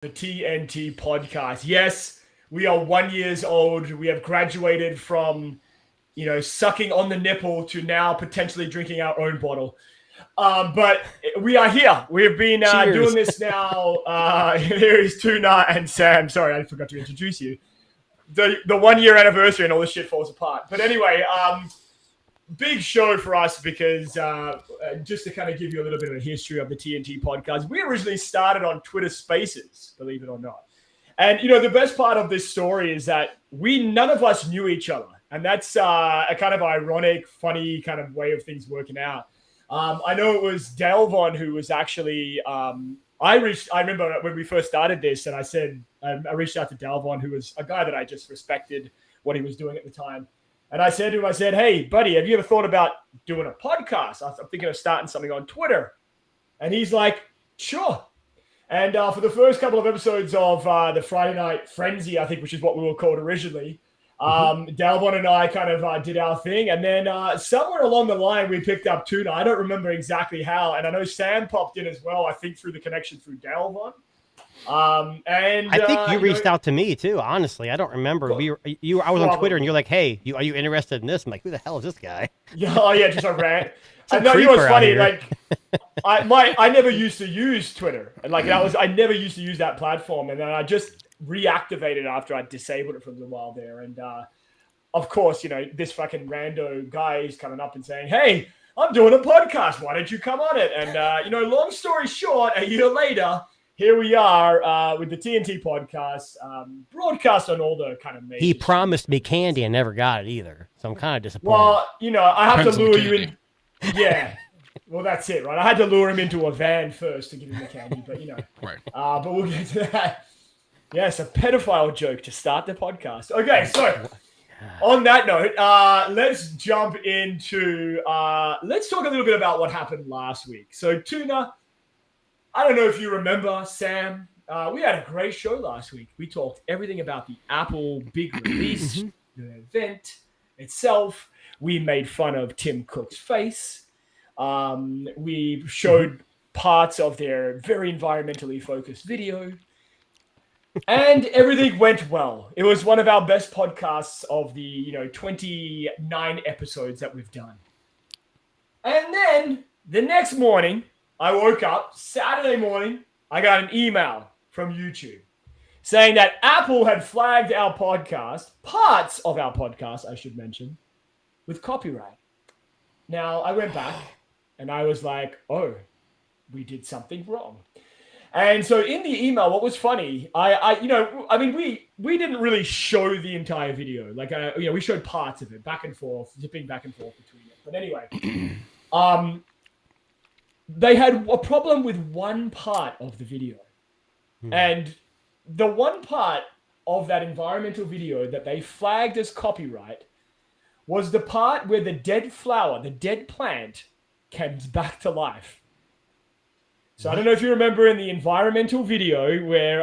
The TNT Podcast. Yes, we are 1 year old. We have graduated from, sucking on the nipple to now potentially drinking our own bottle. But we are here. We have been doing this now. Here is Tuna and Sam. Sorry, I forgot to introduce you. The 1 year anniversary and all this shit falls apart. But anyway, big show for us because just to kind of give you a little bit of a history of the TNT podcast, we originally started on Twitter Spaces, believe it or not. And, the best part of this story is that none of us knew each other. And that's a kind of ironic, funny kind of way of things working out. I know it was Delvon who was actually, I remember when we first started this and I said, I reached out to Delvon, who was a guy that I just respected what he was doing at the time. And I said to him, hey, buddy, have you ever thought about doing a podcast? I'm thinking of starting something on Twitter. And he's like, sure. And for the first couple of episodes of the Friday Night Frenzy, I think, which is what we were called originally, Dalvon and I kind of did our thing. And then somewhere along the line, we picked up Tuna. I don't remember exactly how. And I know Sam popped in as well, I think through the connection through Dalvon. And I think you reached out to me too. Honestly, I don't remember. I was on Twitter, and you're like, "Hey, are you interested in this?" I'm like, "Who the hell is this guy?" Yeah, just a rant. And no, you know what's funny? Like, I never used to use Twitter, and I never used to use that platform, and then I just reactivated after I disabled it for a little while there, and of course, this fucking rando guy is coming up and saying, "Hey, I'm doing a podcast. Why don't you come on it?" And long story short, a year later. Here we are with the TNT podcast, broadcast on all the kind of major. He promised me candy and never got it either, so I'm kind of disappointed. Well, I have to lure you in. Yeah, well, that's it, right? I had to lure him into a van first to give him the candy, but right. But we'll get to that. Yes, a pedophile joke to start the podcast. Okay, so on that note, let's jump into. Let's talk a little bit about what happened last week. So, Tuna. I don't know if you remember, Sam. We had a great show last week. We talked everything about the Apple big release, the event itself. We made fun of Tim Cook's face. We showed parts of their very environmentally focused video. And everything went well. It was one of our best podcasts of the 29 episodes that we've done. And then the next morning, I woke up Saturday morning. I got an email from YouTube saying that Apple had flagged our podcast, parts of our podcast, I should mention, with copyright. Now, I went back and I was like, oh, we did something wrong. And so in the email, what was funny, we didn't really show the entire video. We showed parts of it, back and forth, zipping back and forth between it. But anyway, they had a problem with one part of the video. And the one part of that environmental video that they flagged as copyright was the part where the dead flower, the dead plant, comes back to life. So I don't know if you remember in the environmental video where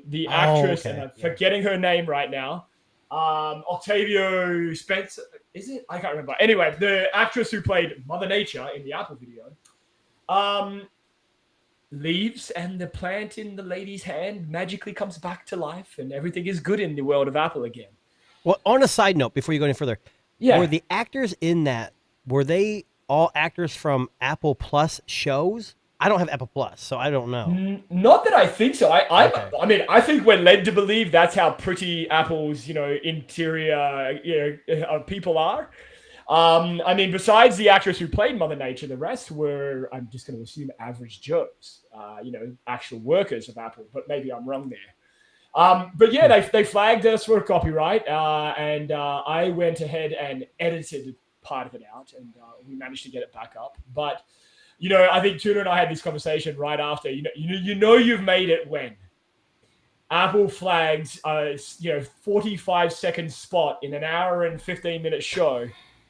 the actress, and I'm forgetting her name right now, Octavio Spencer, is it? I can't remember. Anyway, the actress who played Mother Nature in the Apple video, leaves and the plant in the lady's hand magically comes back to life and everything is good in the world of Apple again. Well, on a side note, before you go any further, were the actors in that, were they all actors from Apple Plus shows? I don't have Apple Plus, so I don't know. Not that I think so. I think we're led to believe that's how pretty Apple's, interior, people are. Besides the actress who played Mother Nature, the rest were, I'm just going to assume, average Joes, actual workers of Apple, but maybe I'm wrong there. They flagged us for copyright, and I went ahead and edited part of it out, and we managed to get it back up. But, I think Tuna and I had this conversation right after, you've made it when Apple flags a 45-second spot in an hour and 15-minute show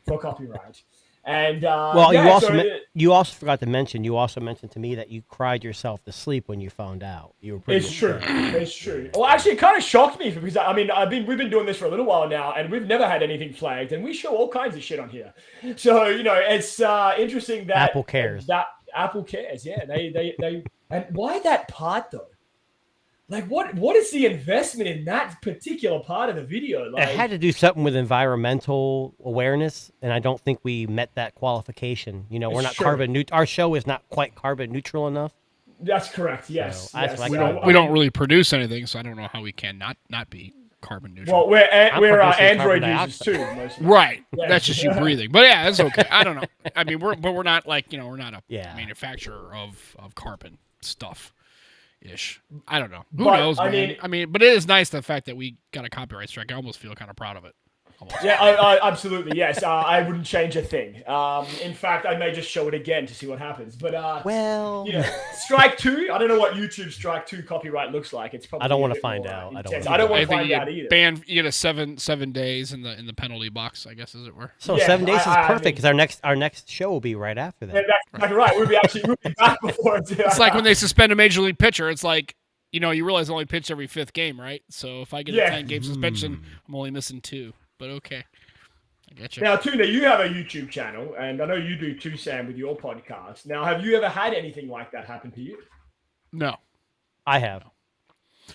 for copyright. And you also forgot to mention. You also mentioned to me that you cried yourself to sleep when you found out. You were pretty upset. It's true. Well, actually, it kind of shocked me because we've been doing this for a little while now, and we've never had anything flagged, and we show all kinds of shit on here. So it's interesting that Apple cares. That Apple cares. Yeah, they and why that part though? Like, what is the investment in that particular part of the video? Like, It had to do something with environmental awareness, and I don't think we met that qualification. You know, we're not Our show is not quite carbon neutral enough. That's correct. Yes. So that's yes. We don't really produce anything, so I don't know how we can not be carbon neutral. Well, we're Android users too. Right. Yeah. That's just you breathing. But yeah, that's okay. I don't know. I mean, we're not like, we're not a manufacturer of carbon stuff. Ish. I don't know. Who knows, man? I mean, but it is nice the fact that we got a copyright strike. I almost feel kind of proud of it. Yeah, I absolutely. Yes. I wouldn't change a thing. In fact, I may just show it again to see what happens. But strike 2. I don't know what YouTube strike 2 copyright looks like. It's probably I don't want to find out. I don't want to find out either. You get a 7 days in the penalty box, I guess, as it were. So 7 days is perfect because our next show will be right after that. Yeah, that's exactly right. We'll be back before it's like when they suspend a major league pitcher. It's like, you realize they only pitch every 5th game, right? So if I get a 10-game suspension, I'm only missing 2. But okay, I get you. Now, Tuna, you have a YouTube channel, and I know you do too, Sam, with your podcast. Now, have you ever had anything like that happen to you? No, I have.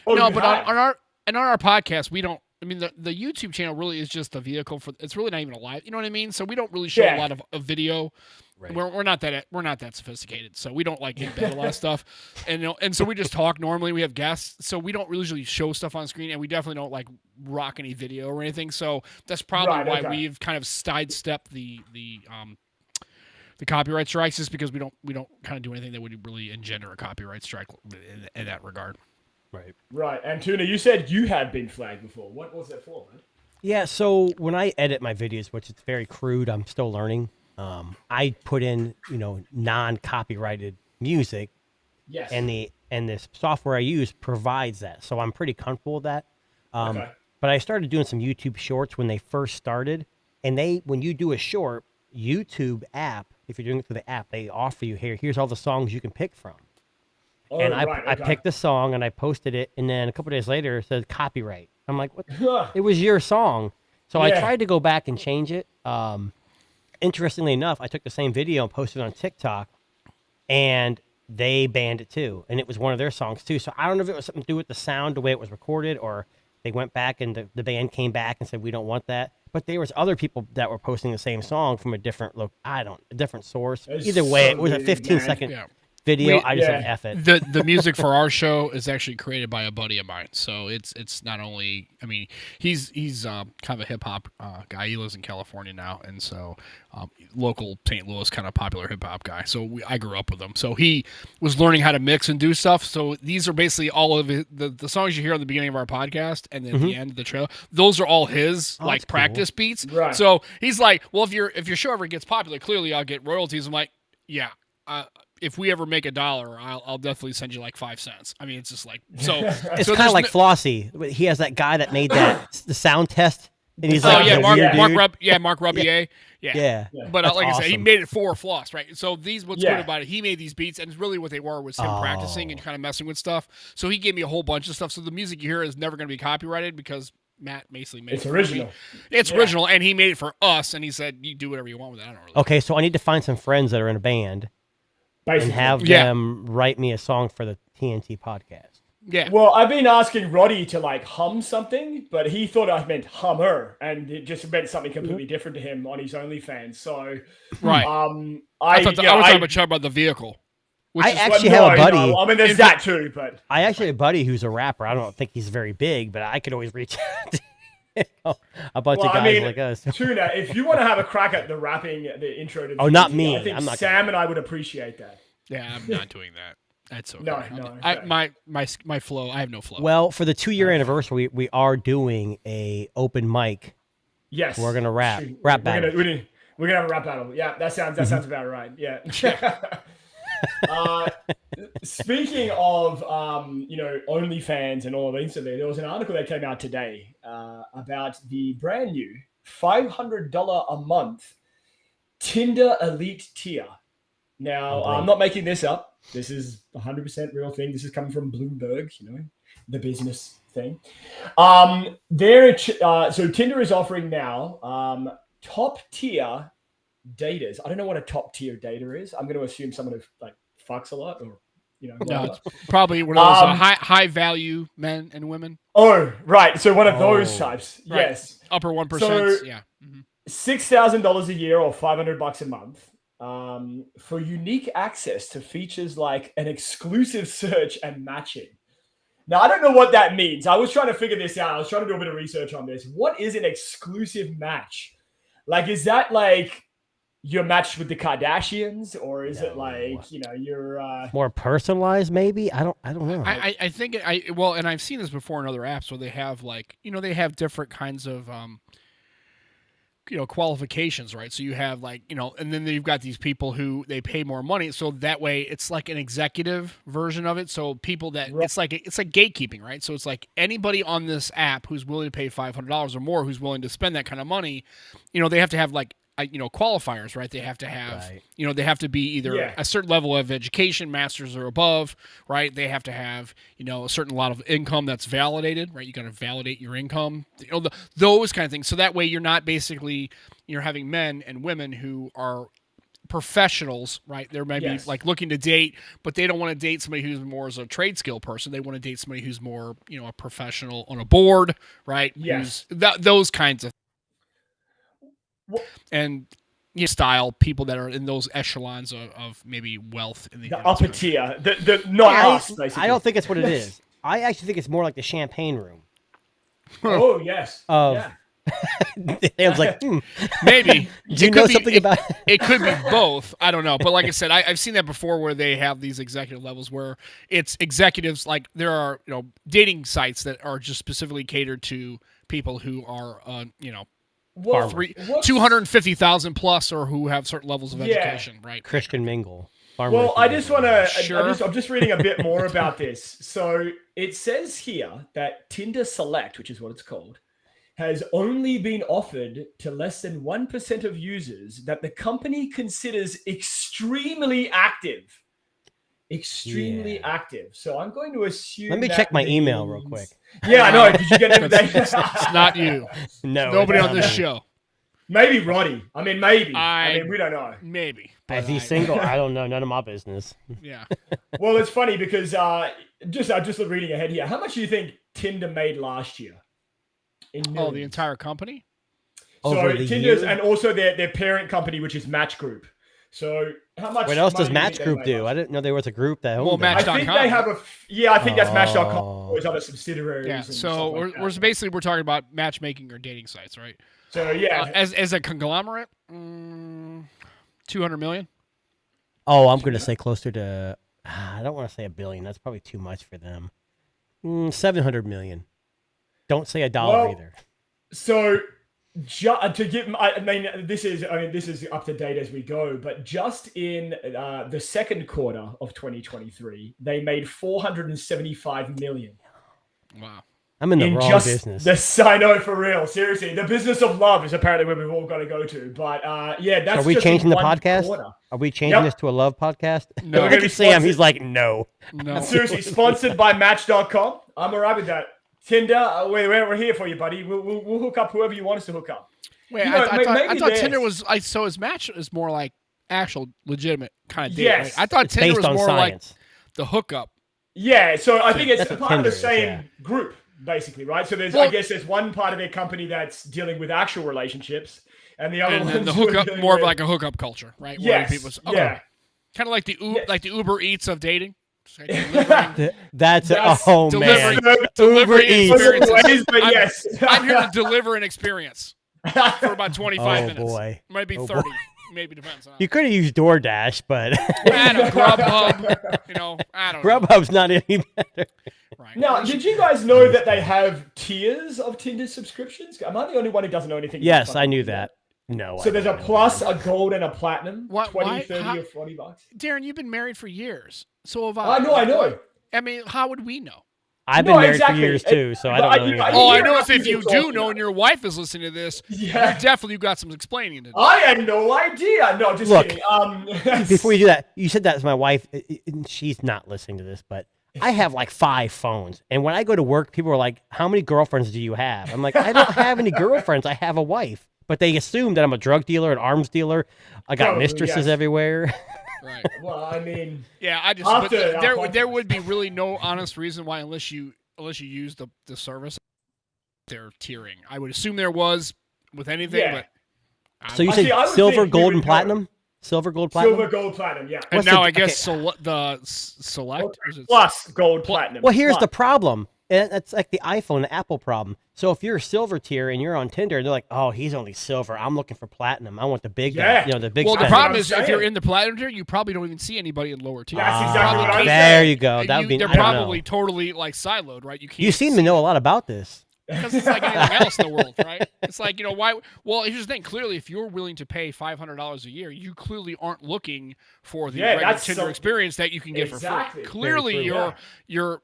Oh, no, but on our podcast, we don't. I mean, the YouTube channel really is just a vehicle for. It's really not even a live. You know what I mean? So we don't really show a lot of video. Right. We're not that sophisticated, so we don't embed a lot of stuff, and so we just talk normally. We have guests, so we don't usually show stuff on screen, and we definitely don't rock any video or anything. So that's probably why we've kind of sidestepped the copyright strikes, just because we don't kind of do anything that would really engender a copyright strike in that regard. Right. And Tuna, you said you had been flagged before. What was that for, man? Yeah. So when I edit my videos, which is very crude, I'm still learning. I put in, non-copyrighted music, yes, and the software I use provides that, so I'm pretty comfortable with that. But I started doing some YouTube shorts when they first started, and when you do a short YouTube app, if you're doing it through the app, they offer you here's all the songs you can pick from. Oh, and I picked the song and I posted it, and then a couple days later it said copyright. I'm like, what? It was your song, so I tried to go back and change it. Interestingly enough, I took the same video and posted it on TikTok, and they banned it too. And it was one of their songs too. So I don't know if it was something to do with the sound, the way it was recorded, or they went back and the band came back and said, we don't want that. But there was other people that were posting the same song from a different different source. Either way, it was a 15-second video. I just said F it. The music for our show is actually created by a buddy of mine, so it's not only. I mean, he's kind of a hip hop guy. He lives in California now, and so local St. Louis kind of popular hip hop guy. So I grew up with him. So he was learning how to mix and do stuff. So these are basically all of the songs you hear at the beginning of our podcast and then at the end of the trail. Those are all his practice beats. Right. So he's like, well, if your show ever gets popular, clearly I'll get royalties. I'm like, yeah. If we ever make $1, I'll definitely send you 5 cents. I mean, it's just so. It's kind of like Flossie. He has that guy that made the sound test, and he's Mark Rubier. Yeah. But like I said, he made it for Floss, right? So what's good about it? He made these beats, and really what they were was him practicing and kind of messing with stuff. So he gave me a whole bunch of stuff. So the music you hear is never going to be copyrighted because Matt basically made it. It's original. It's original, and he made it for us, and he said, "You do whatever you want with it." I don't really. Okay, so I need to find some friends that are in a band. Basically. And have them write me a song for the TNT podcast. Yeah. Well, I've been asking Roddy to hum something, but he thought I meant hummer, and it just meant something completely different to him on his OnlyFans. So, right. I was talking about the vehicle. I actually have a buddy. I mean, there's that too, but I actually have a buddy who's a rapper. I don't think he's very big, but I could always reach out to a bunch of guys like us. Tuna, if you want to have a crack at the rapping, the intro to the not me. I think Sam and I would appreciate that. Yeah, I'm not doing that. That's okay. No. My flow. I have no flow. Well, for the 2-year anniversary, we are doing a open mic. Yes, we're gonna rap battle. We're gonna have a rap battle. Yeah, that sounds about right. Yeah. Speaking of OnlyFans and all of these, there was an article that came out today about the brand new $500 a month Tinder Elite tier. Now, I'm not making this up. This is 100% real thing. This is coming from Bloomberg, the business thing. So Tinder is offering now top tier daters. I don't know what a top tier dater is. I'm going to assume someone who fucks a lot or No, it's probably one of those high value men and women. Oh, right. So one of those types. Right. Yes. Upper 1%. So, yeah. $6,000 a year or $500 a month for unique access to features like an exclusive search and matching. Now, I don't know what that means. I was trying to figure this out. I was trying to do a bit of research on this. What is an exclusive match? Like, is that like you're matched with the Kardashians, or is it like, you're more personalized? Maybe I don't know. I think and I've seen this before in other apps where they have like they have different kinds of qualifications, right? So you have like, and then you've got these people who they pay more money. So that way it's like an executive version of it. So people that it's like gatekeeping, right? So it's like anybody on this app who's willing to pay $500 or more, who's willing to spend that kind of money, they have to have like, qualifiers, right? They have to have, they have to be either a certain level of education, master's or above, right? They have to have, a certain lot of income that's validated, right? You got to validate your income, those kind of things. So that way you're not basically, you're having men and women who are professionals, right? They're maybe like looking to date, but they don't want to date somebody who's more as a trade skill person. They want to date somebody who's more, a professional on a board, right? Yes. Those kinds of and style people that are in those echelons of maybe wealth in the upper tier, the not us. Basically. I don't think it's what it is. I actually think it's more like the champagne room. Oh yes. It was like maybe. Do you know something about it? Could be both. I don't know, but like I said, I've seen that before where they have these executive levels where it's executives. Like there are dating sites that are just specifically catered to people who are 250,000 plus, or who have certain levels of education, right? Christian mingle. Well, I just want to. I'm just reading a bit more about this. So it says here that Tinder Select, which is what it's called, has only been offered to less than 1% of users that the company considers extremely active. Extremely active. So I'm going to assume. Let me check my email real quick. Yeah, I know. Did you get it? It's not you. No, nobody on this show. Maybe Roddy. I mean, maybe. We don't know. Maybe. If he's single, I don't know. None of my business. Yeah. Well, it's funny because just reading ahead here. How much do you think Tinder made last year? The entire company? So Tinder's and also their parent company, which is Match Group. So how much? What else does Match Group do? I didn't know there was a group that. Match.com. I think they have I think that's Match.com. Or other subsidiaries. Yeah. So we're talking about matchmaking or dating sites, right? So as a conglomerate, 200 million. Oh, I'm going to say closer to. I don't want to say $1 billion. That's probably too much for them. 700 million. Don't say $1 either. So. To give, this is up to date as we go, but just in the second quarter of 2023, they made $475 million. Wow. I'm in the wrong business. I know, for real. Seriously, the business of love is apparently where we've all got to go to. But that's. Are we just changing the podcast? Quarter. Are we changing this to a love podcast? No. Look at Sam. He's like, no. Seriously, sponsored by Match.com. I'm all right with that. Tinder, we're here for you, buddy. We'll hook up whoever you want us to hook up. Wait, I thought Tinder was. So his Match is more like actual legitimate kind of date. Yes, right? I thought Tinder was more science. Like the hookup. Yeah, so I think it's part of the same yeah. group, basically, right? So I guess there's one part of their company that's dealing with actual relationships, and the other one the hookup more of like a hookup culture, right? Yes, kind of like the Uber Eats of dating. That's delivering Uber Eats. But yes, I'm here to deliver an experience for about 25 minutes. Boy. Might be 30. Maybe depends on. You could have used DoorDash, but Grubhub. I don't know. Grubhub's not any better. Right. Now, did you guys know that they have tiers of Tinder subscriptions? Am I the only one who doesn't know anything? Yes, I knew that. No. So there's a plus, a gold, and a platinum. What, 20, 30, or $40. Darren, you've been married for years. So have I know. I mean, how would we know? I've been married for years too, so I don't know. I know if you do know and your wife is listening to this, you definitely got some explaining to do. I had no idea. No, just kidding. Before you do that, you said that to my wife. She's not listening to this, but I have like 5 phones. And when I go to work, people are like, how many girlfriends do you have? I'm like, I don't have any girlfriends. I have a wife. But they assume that I'm a drug dealer, an arms dealer. I got mistresses everywhere. Right. Well, I mean, yeah, I just but there would be really no honest reason why unless you use the service, they're tiering. I would assume there was with anything, but so you say silver, gold, and platinum. Silver, gold, platinum. Silver, gold, platinum. Yeah. And now I guess the select plus gold, platinum. Well, here's the problem. And that's like the iPhone, the Apple problem. So if you're a silver tier and you're on Tinder, they're like, "Oh, he's only silver. I'm looking for platinum. I want the big guy." You know, the big. Well, the problem is if you're in the platinum tier, you probably don't even see anybody in lower tier. That's exactly what I'm saying. There you go. That would be. They're probably totally like siloed, right? You seem to know a lot about this. Because it's like anything else in the world, right? It's like, why? Well, here's the thing. Clearly, if you're willing to pay $500 a year, you clearly aren't looking for the regular Tinder experience that you can get for free. Clearly, you're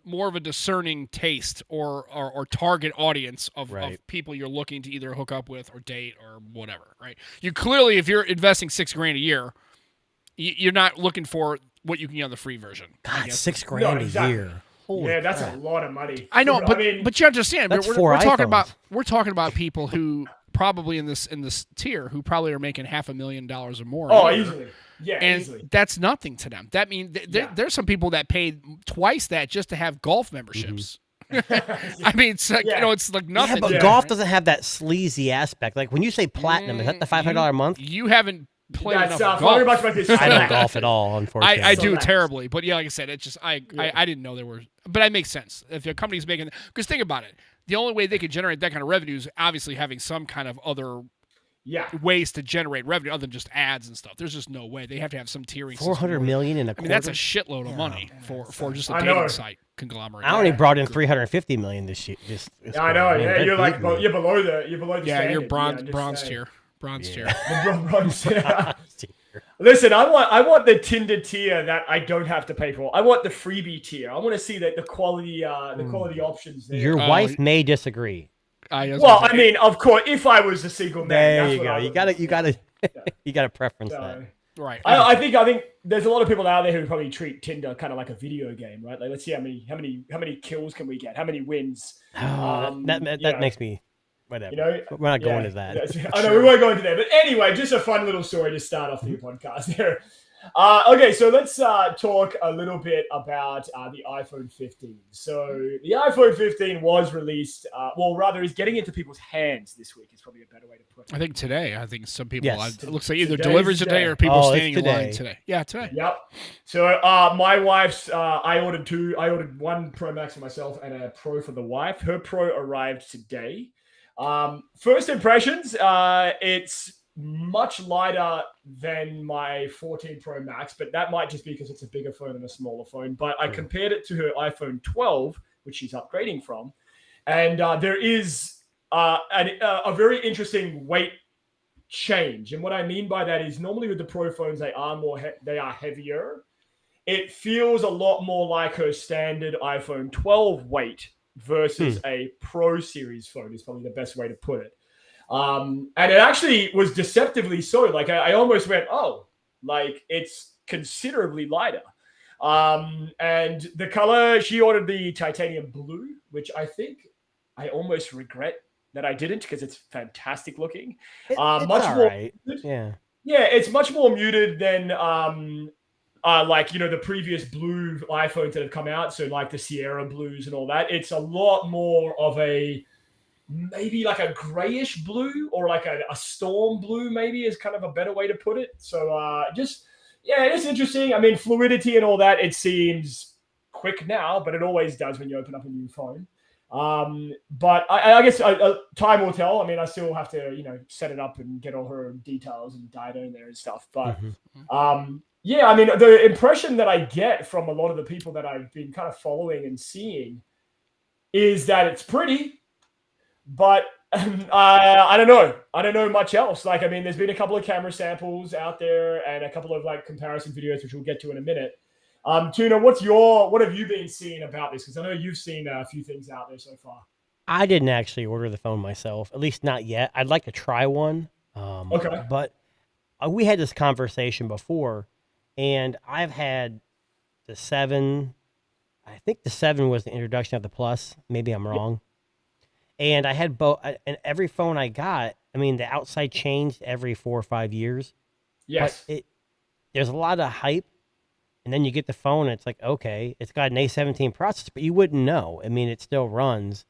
more of a discerning taste or target audience of people you're looking to either hook up with or date or whatever, right? You clearly, if you're investing $6,000 a year, you're not looking for what you can get on the free version. God, $6,000 a year. Holy that's a lot of money. I know, but you understand. We're talking about people who probably in this tier who probably are making $500,000 or more. Oh, easily. Yeah, and easily. That's nothing to them. That means there's some people that paid twice that just to have golf memberships. Mm-hmm. I mean, it's like it's like nothing. Yeah, but golf doesn't have that sleazy aspect. Like when you say platinum, is that the $500 a month? You haven't played enough golf. I don't golf at all, unfortunately. I do terribly, but like I said, it's just I didn't know there were. But it makes sense if your company's making. Because think about it, the only way they could generate that kind of revenue is obviously having some kind of other ways to generate revenue other than just ads and stuff. There's just no way. They have to have some tiering. $400 million in a quarter. I mean, that's a shitload of money for just a dating site conglomerate. I only brought in $350 million this year. I know. Yeah, you're like you're below the Yeah, you're bronze tier. Bronze tier. Bronze tier. Listen, I want the Tinder tier that I don't have to pay for. I want the freebie tier. I want to see the quality options there. Your wife may disagree. I mean, of course, if I was a single man, there you go. You gotta preference that. Right. I think there's a lot of people out there who probably treat Tinder kind of like a video game, right? Like, let's see how many kills can we get, how many wins. That makes me. Whatever. We're not going to that. I know we won't go into that, but anyway, just a fun little story to start off the podcast there. Okay, so let's talk a little bit about the iPhone 15. So the iPhone 15 was released, is getting into people's hands this week. Is probably a better way to put it. I think today. I think some people. It looks like either delivered today or people standing in line today. Yeah, today. Yep. So my wife's, I ordered two. I ordered one Pro Max for myself and a Pro for the wife. Her Pro arrived today. First impressions, it's much lighter than my 14 Pro Max, but that might just be because it's a bigger phone and a smaller phone. But I compared it to her iPhone 12, which she's upgrading from, and there is a very interesting weight change. And what I mean by that is normally with the Pro phones, they are heavier. It feels a lot more like her standard iPhone 12 weight versus a Pro Series phone is probably the best way to put it. And it actually was deceptively so. Like I almost went, like it's considerably lighter. And the color, she ordered the titanium blue, which I think I almost regret that I didn't because it's fantastic looking. It's much more right. Yeah, it's much more muted than the previous blue iPhones that have come out. So like the Sierra blues and all that, it's a lot more of maybe like a grayish blue or like a storm blue, maybe is kind of a better way to put it. So it's interesting. I mean, fluidity and all that, it seems quick now, but it always does when you open up a new phone. But I guess time will tell. I mean, I still have to, set it up and get all her details and data in there and stuff. But I mean, the impression that I get from a lot of the people that I've been kind of following and seeing is that it's pretty, but I don't know. I don't know much else. Like, I mean, there's been a couple of camera samples out there and a couple of like comparison videos, which we'll get to in a minute. Tuna, what have you been seeing about this? Because I know you've seen a few things out there so far. I didn't actually order the phone myself, at least not yet. I'd like to try one. Okay. But we had this conversation before, and I've had the 7. I think the 7 was the introduction of the Plus. Maybe I'm wrong. And I had both. And every phone I got, I mean, the outside changed every 4 or 5 years. Yes. But there's a lot of hype, and then you get the phone, and it's like, okay, it's got an A17 processor, but you wouldn't know. I mean, it still runs.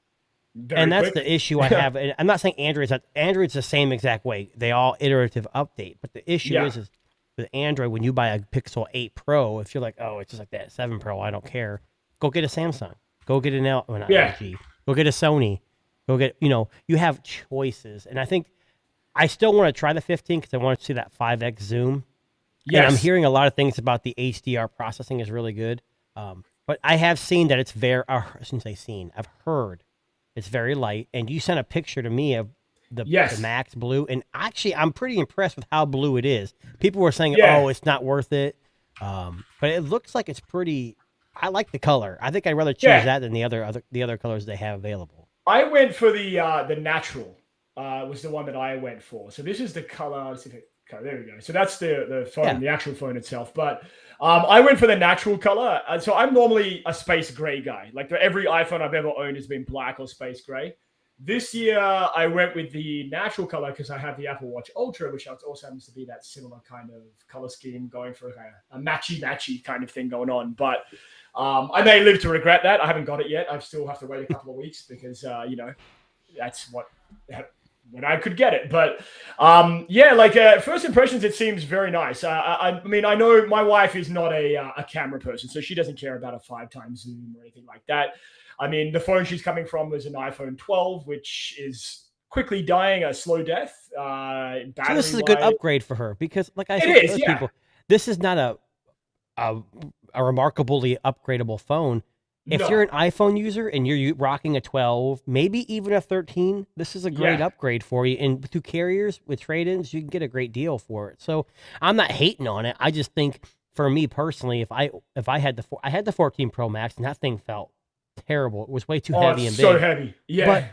Very and that's quick. the issue I have. And I'm not saying Android's the same exact way. They all iterative update. But the issue is with Android, when you buy a Pixel 8 Pro, if you're like, oh, it's just like that 7 Pro, I don't care. Go get a Samsung. Go get an LG. Go get a Sony. Go get, you have choices. And I think I still want to try the 15 because I want to see that 5X zoom. Yes. And I'm hearing a lot of things about the HDR processing is really good. But I have seen that it's I've heard it's very light. And you sent a picture to me of the Max Blue. And actually, I'm pretty impressed with how blue it is. People were saying, oh, it's not worth it. But it looks like it's pretty. I like the color. I think I'd rather choose that than the other colors they have available. I went for the natural. Was the one that I went for. So this is the color. There we go. So that's the phone, the actual phone itself. But I went for the natural color. So I'm normally a space gray guy. Like every iPhone I've ever owned has been black or space gray. This year I went with the natural color because I have the Apple Watch Ultra, which also happens to be that similar kind of color scheme, going for a matchy kind of thing going on. But I may live to regret that. I haven't got it yet. I still have to wait a couple of weeks because that's when I could get it. But first impressions, it seems very nice. I mean, I know my wife is not a camera person, so she doesn't care about a 5x zoom or anything like that. I mean, the phone she's coming from was an iPhone 12, which is quickly dying a slow death. So this is a good upgrade for her because, like I said to those people, this is not a remarkably upgradable phone. If you're an iPhone user and you're rocking a 12, maybe even a 13, this is a great upgrade for you. And through carriers with trade-ins, you can get a great deal for it. So I'm not hating on it. I just think for me personally, if I had the 14 Pro Max and that thing felt terrible. It was way too heavy and big. So heavy. Yeah. But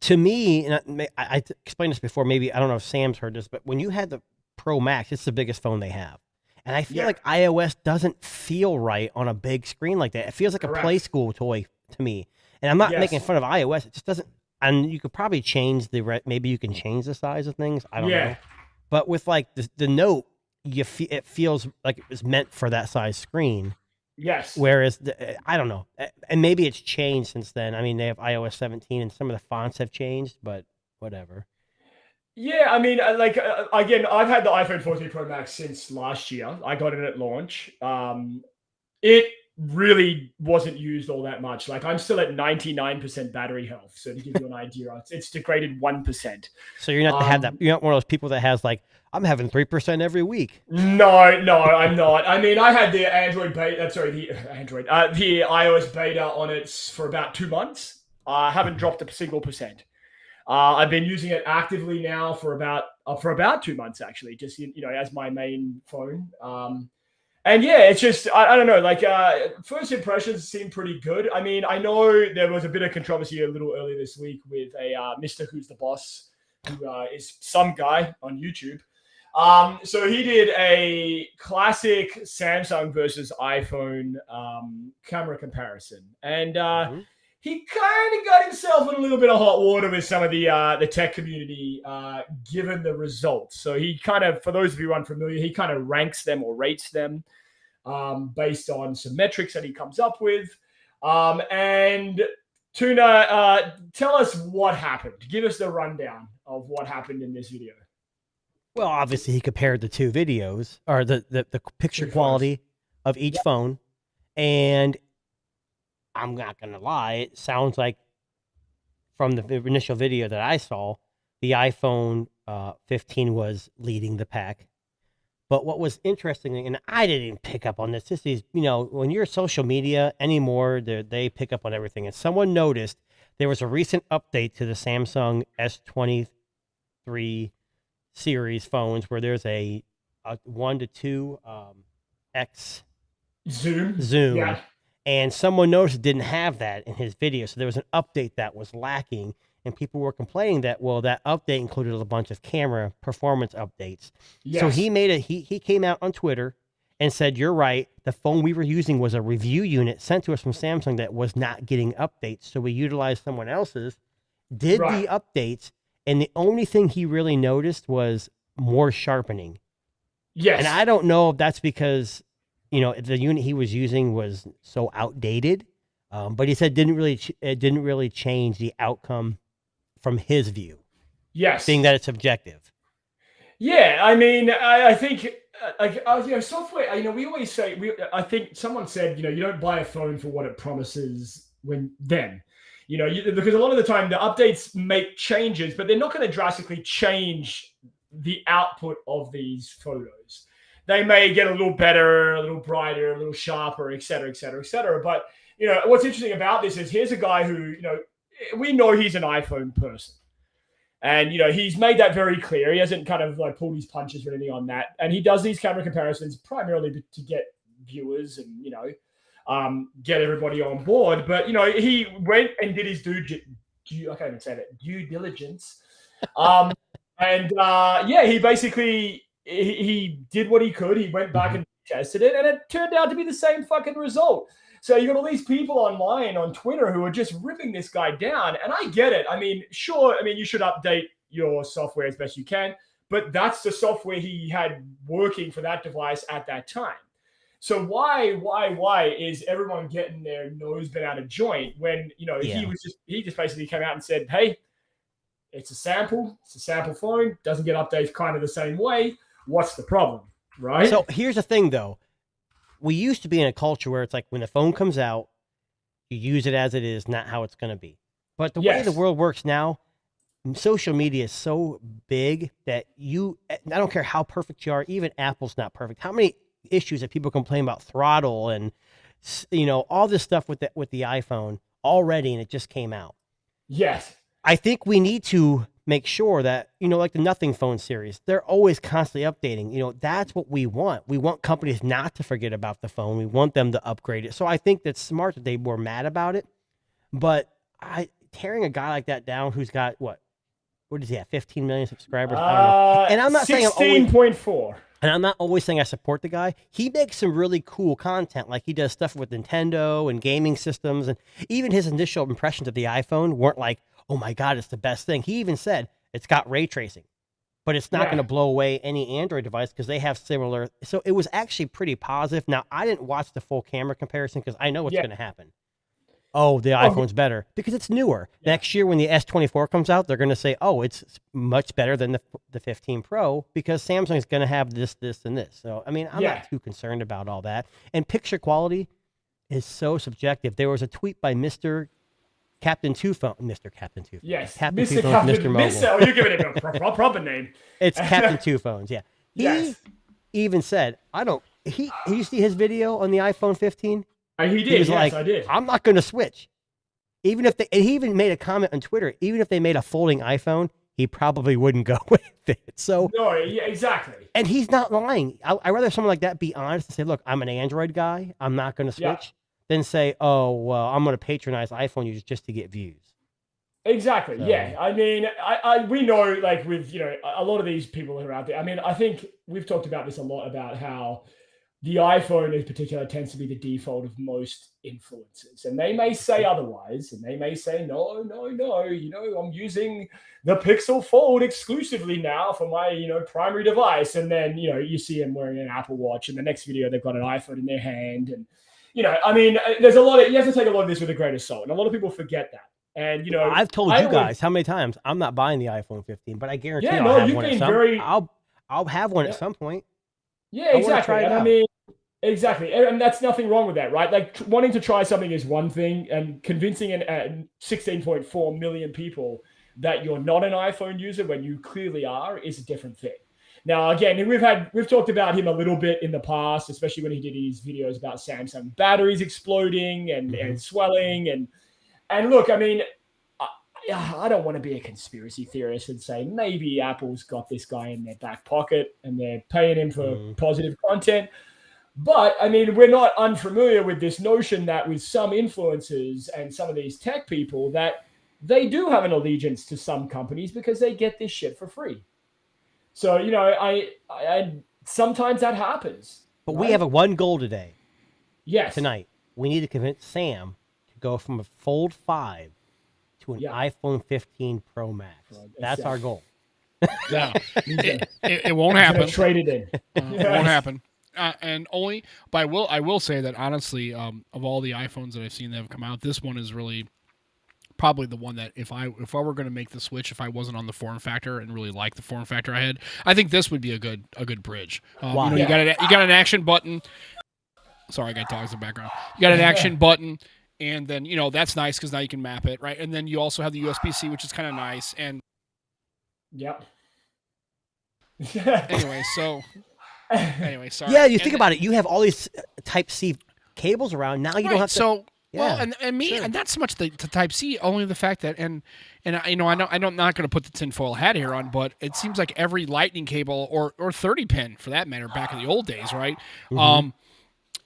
to me, and I explained this before, maybe, I don't know if Sam's heard this, but when you had the Pro Max, it's the biggest phone they have. And I feel like iOS doesn't feel right on a big screen like that. It feels like a play school toy to me. And I'm not making fun of iOS. It just doesn't. And you could probably change maybe you can change the size of things. I don't know. But with like the Note, it feels like it was meant for that size screen. Yes. Whereas I don't know, and maybe it's changed since then. I mean, they have iOS 17, and some of the fonts have changed, but whatever. Yeah, I mean, again, I've had the iPhone 14 Pro Max since last year. I got it at launch. It really wasn't used all that much. Like, I'm still at 99% battery health. So to give you an idea, it's degraded 1%. So you're not you're not one of those people that has like, I'm having 3% every week. No, I'm not. I mean, I had the the iOS beta on it for about 2 months. I haven't dropped a single percent. I've been using it actively now for about 2 months, actually, just as my main phone. And it's just I don't know. Like first impressions seem pretty good. I mean, I know there was a bit of controversy a little earlier this week with a Mr. Who's the Boss, who is some guy on YouTube. So he did a classic Samsung versus iPhone camera comparison, and he kind of got himself in a little bit of hot water with some of the tech community, given the results. So he kind of, for those of you unfamiliar, he kind of ranks them or rates them based on some metrics that he comes up with. And Tuna, tell us what happened. Give us the rundown of what happened in this video. Well, obviously, he compared the two videos, or the picture quality of each phone, and I'm not going to lie, it sounds like from the initial video that I saw, the iPhone 15 was leading the pack. But what was interesting, and I didn't even pick up on this is, when you're social media anymore, they pick up on everything. And someone noticed there was a recent update to the Samsung S23 series phones where there's a 1 to 2 X zoom. Yeah. And someone noticed it didn't have that in his video. So there was an update that was lacking. And people were complaining that, that update included a bunch of camera performance updates. Yes. So he came out on Twitter and said, you're right. The phone we were using was a review unit sent to us from Samsung that was not getting updates. So we utilized someone else's, did the updates. And the only thing he really noticed was more sharpening. Yes. And I don't know if that's because, the unit he was using was so outdated. But he said it didn't really change the outcome from his view. Yes. Being that it's subjective. Yeah, I mean, I think software. We always say I think someone said, you don't buy a phone for what it promises because a lot of the time the updates make changes, but they're not going to drastically change the output of these photos. They may get a little better, a little brighter, a little sharper, et cetera, et cetera, et cetera. But what's interesting about this is here's a guy who we know he's an iPhone person. And, he's made that very clear. He hasn't kind of pulled his punches or anything on that. And he does these camera comparisons primarily to get viewers and, get everybody on board. But, he went and did his I can't even say that, due diligence. He basically, he did what he could. He went back and tested it, and it turned out to be the same fucking result. So you got all these people online on Twitter who are just ripping this guy down. And I get it. I mean, sure. I mean, you should update your software as best you can, but that's the software he had working for that device at that time. So why is everyone getting their nose bent out of joint when, he just basically came out and said, hey, it's a sample phone, doesn't get updates kind of the same way. What's the problem? Right. So here's the thing though. We used to be in a culture where it's like when the phone comes out, you use it as it is, not how it's going to be. But the way the world works now, social media is so big that I don't care how perfect you are, even Apple's not perfect. How many issues that people complain about throttle and, all this stuff with the iPhone already, and it just came out. Yes. I think we need to make sure that, like the Nothing Phone series, they're always constantly updating. That's what we want. We want companies not to forget about the phone. We want them to upgrade it. So I think that's smart that they were mad about it. But tearing a guy like that down who's got, what does he have, 15 million subscribers? I don't know. And I'm not saying 16.4. And I'm not always saying I support the guy. He makes some really cool content. Like he does stuff with Nintendo and gaming systems. And even his initial impressions of the iPhone weren't like, oh my God, it's the best thing. He even said it's got ray tracing, but it's not going to blow away any Android device because they have similar. So it was actually pretty positive. Now, I didn't watch the full camera comparison because I know what's going to happen. Oh, the iPhone's better because it's newer. Yeah. Next year when the S24 comes out, they're going to say, oh, it's much better than the 15 Pro because Samsung's going to have this, and this. So, I mean, I'm not too concerned about all that. And picture quality is so subjective. There was a tweet by Mr. Captain Two Phone, Mr. Captain Two Phones. Yes, Captain Two Phones, Mr. Mobile. You're giving it a proper name. It's Captain Two Phones. Yeah. He even said, you see his video on the iPhone 15? He did. He was I did. I'm not going to switch. Even if and he even made a comment on Twitter. Even if they made a folding iPhone, he probably wouldn't go with it. So no, yeah, exactly. And he's not lying. I'd rather someone like that be honest and say, "Look, I'm an Android guy. I'm not going to switch." Yeah. Than say, "Oh, well, I'm going to patronize iPhone users just to get views." Exactly. So. Yeah. I mean, we know, like with a lot of these people who are out there. I mean, I think we've talked about this a lot about how the iPhone in particular tends to be the default of most influencers, and they may say otherwise, and they may say, no, I'm using the Pixel Fold exclusively now for my, primary device. And then, you see them wearing an Apple Watch, and the next video, they've got an iPhone in their hand. And, I mean, there's you have to take a lot of this with a grain of salt. And a lot of people forget that. And, I've told you guys how many times I'm not buying the iPhone 15, but I guarantee I'll have one at some I'll have one at some point. Yeah, exactly. And I mean, exactly. And that's nothing wrong with that, right? Like wanting to try something is one thing, and convincing 16.4 million people that you're not an iPhone user when you clearly are is a different thing. Now, again, we've talked about him a little bit in the past, especially when he did his videos about Samsung batteries exploding and swelling. And look, I mean, I don't want to be a conspiracy theorist and say maybe Apple's got this guy in their back pocket and they're paying him for positive content. But, I mean, we're not unfamiliar with this notion that with some influencers and some of these tech people that they do have an allegiance to some companies because they get this shit for free. So, I sometimes that happens. But right? We have one goal today. Yes. Tonight. We need to convince Sam to go from a Fold 5 to an iPhone 15 Pro Max. That's our goal. No, it won't happen. Trade it in. It won't happen. And only, but I will say that honestly, of all the iPhones that I've seen that have come out, this one is really probably the one that if I were going to make the switch, if I wasn't on the form factor and really like the form factor I had, I think this would be a good bridge. Wow. You got an action button. Sorry, I got dogs in the background. You got an action button, and then that's nice because now you can map it, right? And then you also have the USB-C, which is kind of nice. And yep. Anyway, sorry. Yeah, you think about it. You have all these Type-C cables around. Now you don't have to. So, yeah, well, and me, sure. and not so much the Type-C, only the fact that, and I know I'm not going to put the tinfoil hat here on, but it seems like every lightning cable or 30-pin, for that matter, back in the old days, right? Mm-hmm.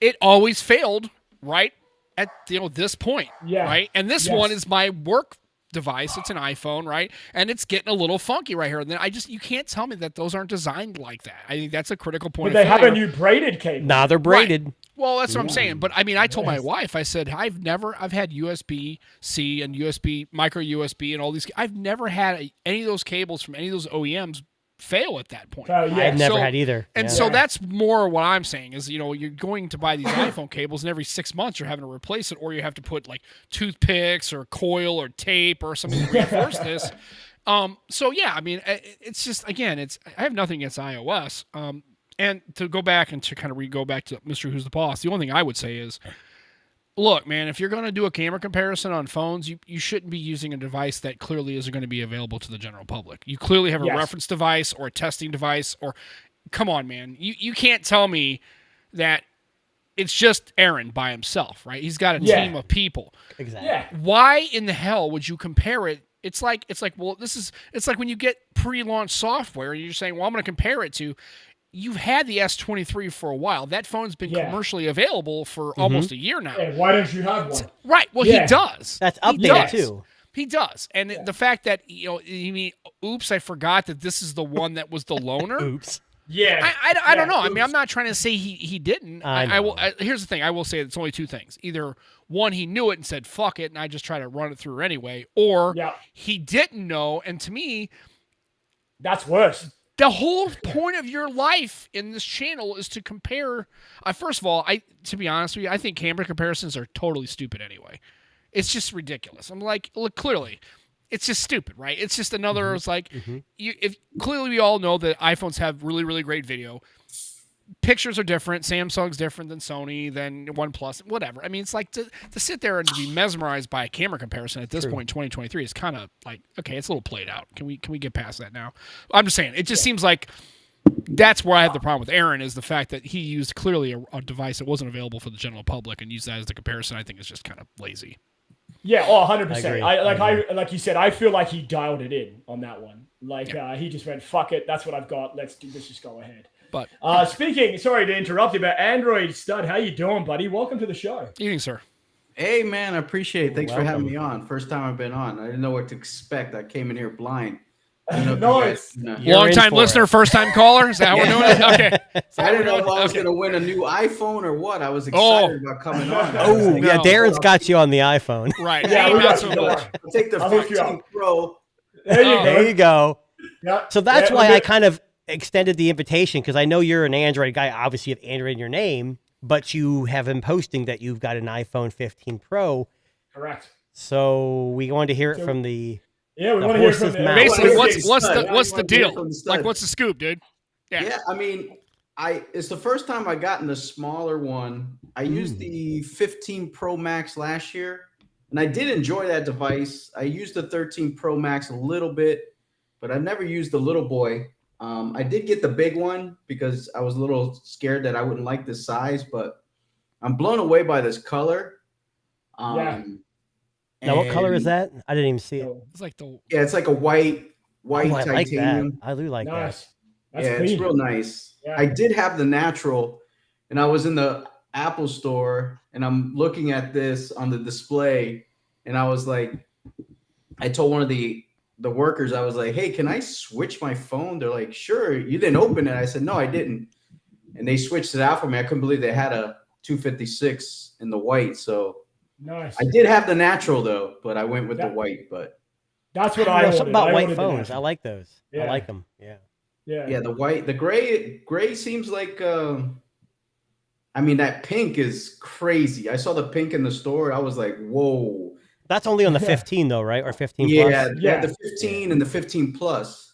It always failed right at this point, right? And this one is my work device. It's an iPhone, right? And it's getting a little funky right here. And then you can't tell me that those aren't designed like that. I think that's a critical point. But they have a new braided cable. Nah, they're braided. Right. Well, that's what I'm saying. But I mean, I told my wife, I said, I've had USB-C and micro USB and all these. I've never had any of those cables from any of those OEMs fail at that point. I've never had either. And so that's more what I'm saying is, you're going to buy these iPhone cables and every 6 months you're having to replace it, or you have to put like toothpicks or coil or tape or something to reinforce this. So yeah, I mean, it's just, again, I have nothing against iOS. And to go back and to kind of go back to Mr. Who's the Boss, the only thing I would say is, look, man, if you're going to do a camera comparison on phones, you shouldn't be using a device that clearly isn't going to be available to the general public. You clearly have a reference device or a testing device, or come on, man. You can't tell me that it's just Aaron by himself, right? He's got a team of people. Exactly. Yeah. Why in the hell would you compare it? It's like, well, it's like when you get pre-launch software and you're saying, well, I'm going to compare it to. You've had the S23 for a while. That phone's been commercially available for almost a year now. And why don't you have one? Right. Well, he does. That's updated too. He does. And the fact that, you mean, oops, I forgot that this is the one that was the loaner. Oops. Yeah. I don't know. Oops. I mean, I'm not trying to say he didn't. I will. Here's the thing. I will say it's only two things. Either one, he knew it and said, fuck it, and I just try to run it through anyway. Or he didn't know. And to me, that's worse. The whole point of your life in this channel is to compare. First of all, to be honest with you, I think camera comparisons are totally stupid anyway. It's just ridiculous. I'm like, look, clearly, it's just stupid, right? It's just another. It's like, if clearly we all know that iPhones have really, really great video. Pictures are different. Samsung's different than Sony, than OnePlus, whatever. I mean, it's like to sit there and to be mesmerized by a camera comparison at this point in 2023 is kind of like, okay, it's a little played out. Can we get past that now? I'm just saying, it just seems like that's where I have the problem with Aaron, is the fact that he used clearly a device that wasn't available for the general public and used that as the comparison. I think is just kind of lazy. Yeah, 100%. Like you said, I feel like he dialed it in on that one. Like he just went, fuck it, that's what I've got. Let's just go ahead. But speaking, sorry to interrupt you, but Android Stud, how you doing, buddy? Welcome to the show. Evening, sir. Hey, man, I appreciate it. Thanks for having me on. First time I've been on. I didn't know what to expect. I came in here blind. Nice. Long-time listener, first-time caller? Is that how we're doing it? Okay. I didn't know if I was going to win a new iPhone or what. I was excited about coming on. Darren's got you on the iPhone. Right. Yeah, not so much. I'll take the 15 Pro. There you go. Yeah. So that's why I kind of extended the invitation, because I know you're an Android guy. Obviously, you have Android in your name, but you have been posting that you've got an iPhone 15 Pro. Correct. So we wanted to hear it from the we want to hear from basically what's the deal? Like, what's the scoop, dude? Yeah. I mean, it's the first time I gotten the smaller one. I used the 15 Pro Max last year, and I did enjoy that device. I used the 13 Pro Max a little bit, but I've never used the little boy. I did get the big one because I was a little scared that I wouldn't like this size, but I'm blown away by this color. Now, what color is that? I didn't even see it. It's like a white I titanium. like that. I do like nice. that. That's it's real nice. Yeah. I did have the natural, and I was in the Apple store, and I'm looking at this on the display, and I was like, I told one of the workers, I was like, hey, can I switch my phone? They're like, sure. You didn't open it. I said, no, I didn't. And they switched it out for me. I couldn't believe they had a 256 in the white. So nice. I did have the natural though, but I went with the white. But That's what I wanted. Something about I white wanted phones. that. I like those. Yeah. I like them. Yeah. Yeah, the gray seems like. I mean, that pink is crazy. I saw the pink in the store. I was like, whoa. That's only on the 15 though, right? Or 15 Yeah, plus? yeah, the 15 and the 15 plus.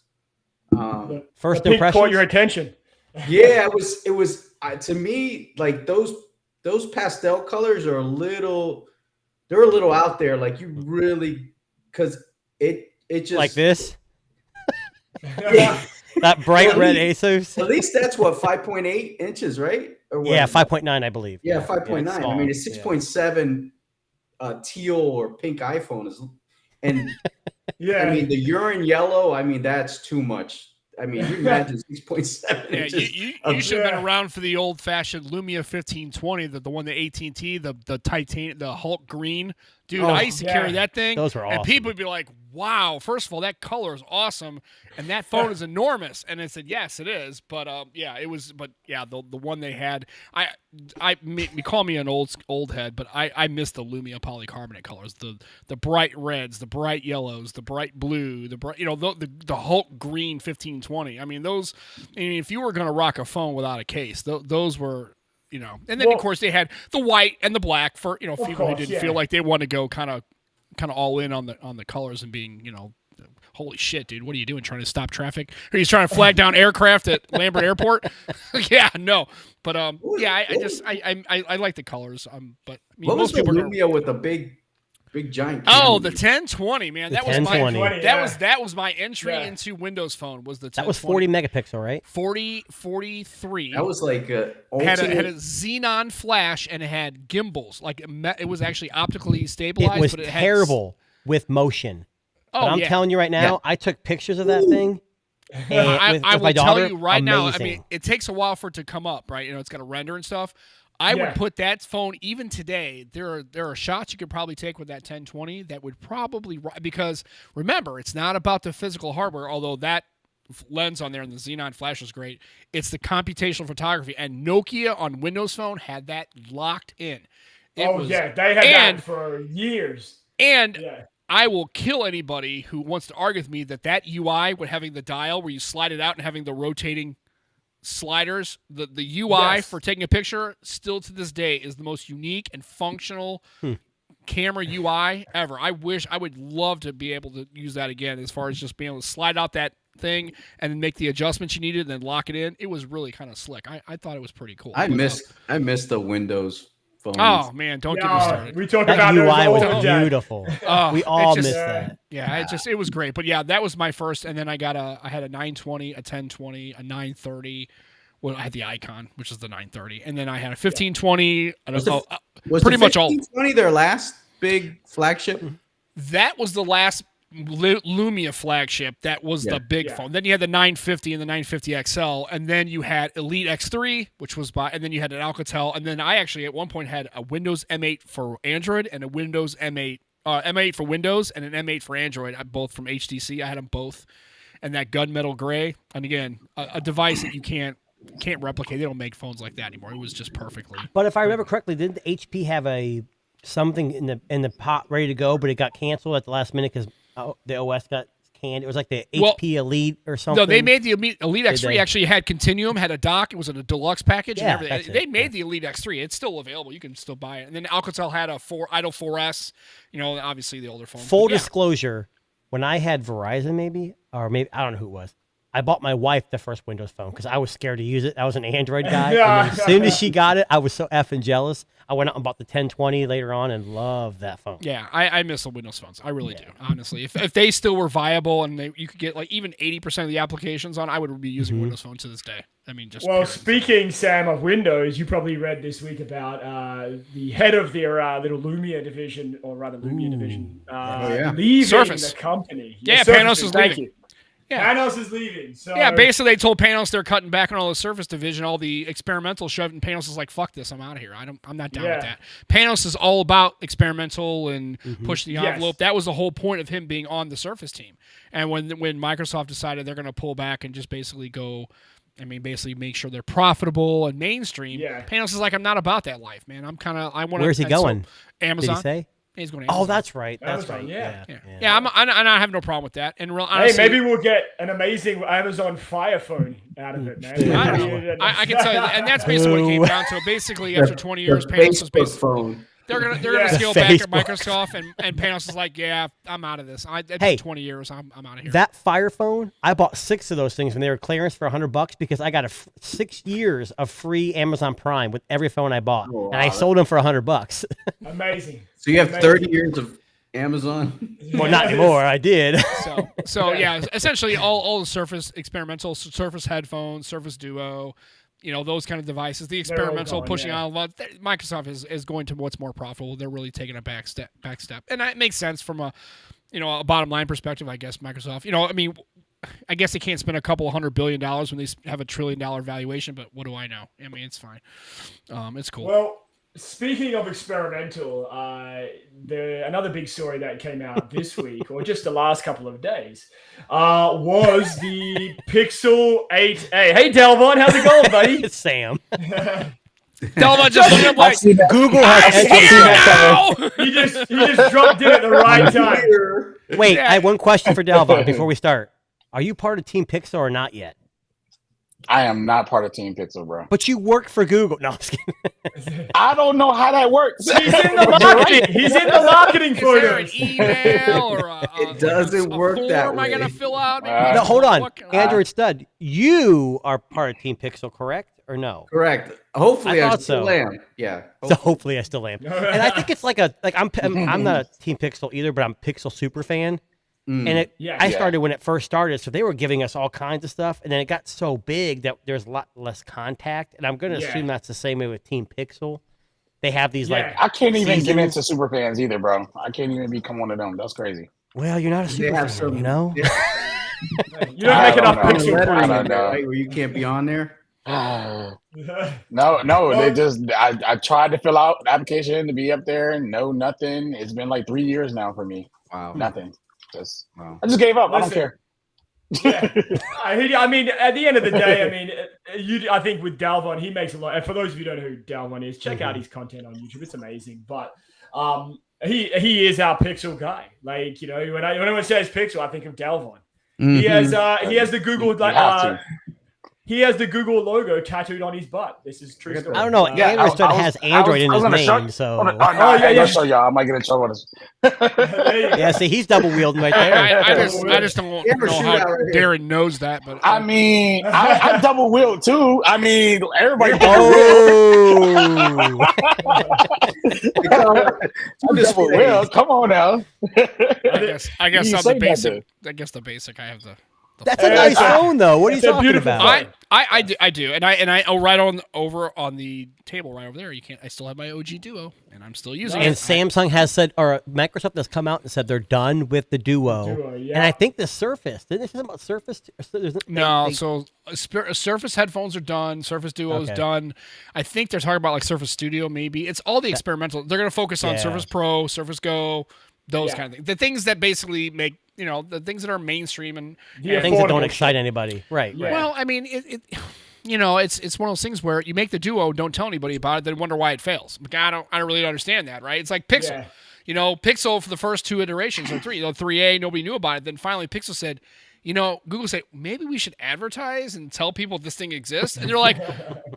First the pink impressions? caught your attention. Yeah, it was to me, like those pastel colors are they're a little out there. Like you really, because it just like this. Yeah. That bright red ASUS. At least that's what 5.8 inches, right? Or what? Yeah, 5.9, I believe. Yeah, 5.9. I mean, a 6.7 teal or pink iPhone is, and Yeah. I mean the urine yellow. I mean that's too much. I mean, you imagine 6.7 Yeah, inches. you should have been around for the old-fashioned Lumia 1520, the one the AT&T, the Titan, the Hulk green. Dude, I used to carry that thing. Those were awesome. And people would be like, wow, first of all, that color is awesome. And that phone is enormous. And I said, yes, it is. But, the one they had, you call me an old head, but I miss the Lumia polycarbonate colors, the bright reds, the bright yellows, the bright blue, the Hulk green 1520. I mean, if you were going to rock a phone without a case, those were, and then of course they had the white and the black for people who didn't feel like they wanted to go kind of all in on the colors and being holy shit, dude, what are you doing, trying to stop traffic? Are you trying to flag down aircraft at Lambert Airport? Yeah, no, but I like the colors. But I mean, what was most the people Lumia with the big giant? Oh, the 1020, man, that was my 1020. that was my entry into Windows Phone. Was the 1020. That was 40 megapixel, right? 43. That was like had a xenon flash and it had gimbals. Like it was actually optically stabilized. It was but terrible with motion. Oh, but I'm telling you right now, I took pictures of that thing. And I with will my daughter, tell you right now. I amazing. mean, it takes a while for it to come up, right? It's got to render and stuff. I would put that phone, even today, there are shots you could probably take with that 1020 that would probably, because remember, it's not about the physical hardware, although that lens on there and the xenon flash is great. It's the computational photography, and Nokia on Windows Phone had that locked in. They had that for years. And I will kill anybody who wants to argue with me that UI with having the dial where you slide it out and having the rotating sliders, the UI for taking a picture, still to this day is the most unique and functional camera UI ever. I would love to be able to use that again, as far as just being able to slide out that thing and then make the adjustments you needed and then lock it in. It was really kind of slick. I thought it was pretty cool. I miss the Windows phones. Oh man, don't get me started. We talk that about UI those was beautiful. We all missed that. Yeah, it was great. But yeah, that was my first, and then I had a 920, a 1020, a 930. Well, I had the Icon, which is the 930, and then I had a 1520. Was pretty much all 1520 their last big flagship? That was the last Lumia flagship. That was the big phone. Then you had the 950 and the 950 XL, and then you had Elite X3, which was and then you had an Alcatel, and then I actually at one point had a Windows M8 for Android and a Windows M8 for Windows and an M8 for Android, both from HTC. I had them both, and that gunmetal gray, and again, a device that you can't replicate. They don't make phones like that anymore. It was just perfectly. But if I remember correctly, didn't HP have something in the pot ready to go, but it got canceled at the last minute because the OS got canned? It was like the HP Elite or something. No, they made the Elite X3. Actually had Continuum, had a dock. It was in a deluxe package and everything. They made the Elite X3. It's still available. You can still buy it. And then Alcatel had a Idol 4S. Obviously the older phone. Full disclosure, when I had Verizon, I don't know who it was. I bought my wife the first Windows phone because I was scared to use it. I was an Android guy. And as soon as she got it, I was so effing jealous. I went out and bought the 1020 later on and loved that phone. Yeah, I miss the Windows phones. I really do, honestly. If they still were viable and you could get like even 80% of the applications on, I would be using Windows Phone to this day. I mean, speaking, Sam, of Windows, you probably read this week about the head of their little Lumia division, or rather Lumia division, leaving Surface. the company. Yeah, Panos is leaving. Thank you. Yeah. Panos is leaving. So basically they told Panos they're cutting back on all the Surface division, all the experimental shoved, and Panos is like, "Fuck this, I'm out of here. I'm not down with that." Panos is all about experimental and pushing the envelope. That was the whole point of him being on the Surface team. And when Microsoft decided they're going to pull back and just basically basically make sure they're profitable and mainstream. Yeah. Panos is like, "I'm not about that life, man. I want." Where's he going? Amazon. Did he say? He's going to Amazon. Oh, that's right. That's Amazon, right. yeah. Yeah, I have no problem with that. And honestly, hey, maybe we'll get an amazing Amazon Fire phone out of it, man. I don't know. I can tell you, and that's basically what it came down to. Basically, after 20 years, Panos was basically phone. they're gonna scale back at Microsoft, and Panos is like, yeah, I'm out of this. Hey, 20 years, I'm out of here. That Fire phone, I bought 6 of those things when they were clearance for $100 because I got 6 years of free Amazon Prime with every phone I bought, and I sold them for $100. Amazing. So you have 30 years of Amazon? Well, not anymore. I did. So yeah, essentially all the Surface experimental, Surface headphones, Surface Duo, those kind of devices. The experimental pushing out. Microsoft is going to what's more profitable. They're really taking a back step, and that makes sense from a bottom line perspective. I guess Microsoft. I guess they can't spend a couple $100 billion when they have $1 trillion valuation. But what do I know? I mean, it's fine. It's cool. Well, speaking of experimental, another big story that came out this week, or just the last couple of days, was the Pixel 8a. Hey, Delvon, how's it going, buddy? It's Sam. Delvon just like Google has He just dropped in at the right time. Wait, I have one question for Delvon before we start. Are you part of Team Pixel or not yet? I am not part of Team Pixel, bro. But you work for Google. No, I'm just kidding. I don't know how that works. He's in the marketing. He's in the marketing photos. Is there an email or it doesn't work that way. I gotta fill out? No, hold on, Android Stud. You are part of Team Pixel, correct or no? Correct. Hopefully, I still am. Yeah. So hopefully, I still am. And I think it's I'm not a Team Pixel either, but I'm Pixel super fan. And I started when it first started, so they were giving us all kinds of stuff, and then it got so big that there's a lot less contact, and I'm going to assume that's the same way with Team Pixel. They have these I can't even get into super fans either, bro. I can't even become one of them. That's crazy. Well, you're not a super fan, You don't make enough Pixel fans, right, where you can't be on there. No. They just I tried to fill out the application to be up there, and nothing. It's been like 3 years now for me. Wow, nothing. I just gave up. Listen, I don't care. I mean, at the end of the day, I think with Dalvon, he makes a lot. And for those of you who don't know who Dalvon is, check out his content on YouTube. It's amazing. But he is our Pixel guy. Like, when anyone says Pixel, I think of Dalvon. He has the Google he has the Google logo tattooed on his butt. This is true story. I don't know. Android Stud has Android in his name, so. I'll show y'all. I might get in trouble with this. Yeah, see, he's double wielding right there. I just don't know how Darren knows that, but I mean, I double wield too. I mean, everybody. Double wield. Come on now. I guess I'm the basic. I guess the basic. I have the. That's a nice phone, though. What are you talking about? I do, and I right on over on the table right over there. I still have my OG Duo, and I'm still using it. And Samsung has said, or Microsoft has come out and said they're done with the Duo. And I think the Surface. Didn't they say something about Surface? No, so Surface headphones are done. Surface Duo is done. I think they're talking about like Surface Studio, maybe. It's all the experimental. They're going to focus on Surface Pro, Surface Go, those kind of things. The things that basically make. The things that are mainstream and things that don't excite anybody. Right. Well, I mean, it's one of those things where you make the Duo, don't tell anybody about it, then wonder why it fails. I don't really understand that, right? It's like Pixel. Pixel for the first 2 iterations or 3, 3A, nobody knew about it. Then finally Pixel said, Google said, maybe we should advertise and tell people this thing exists. And they're like,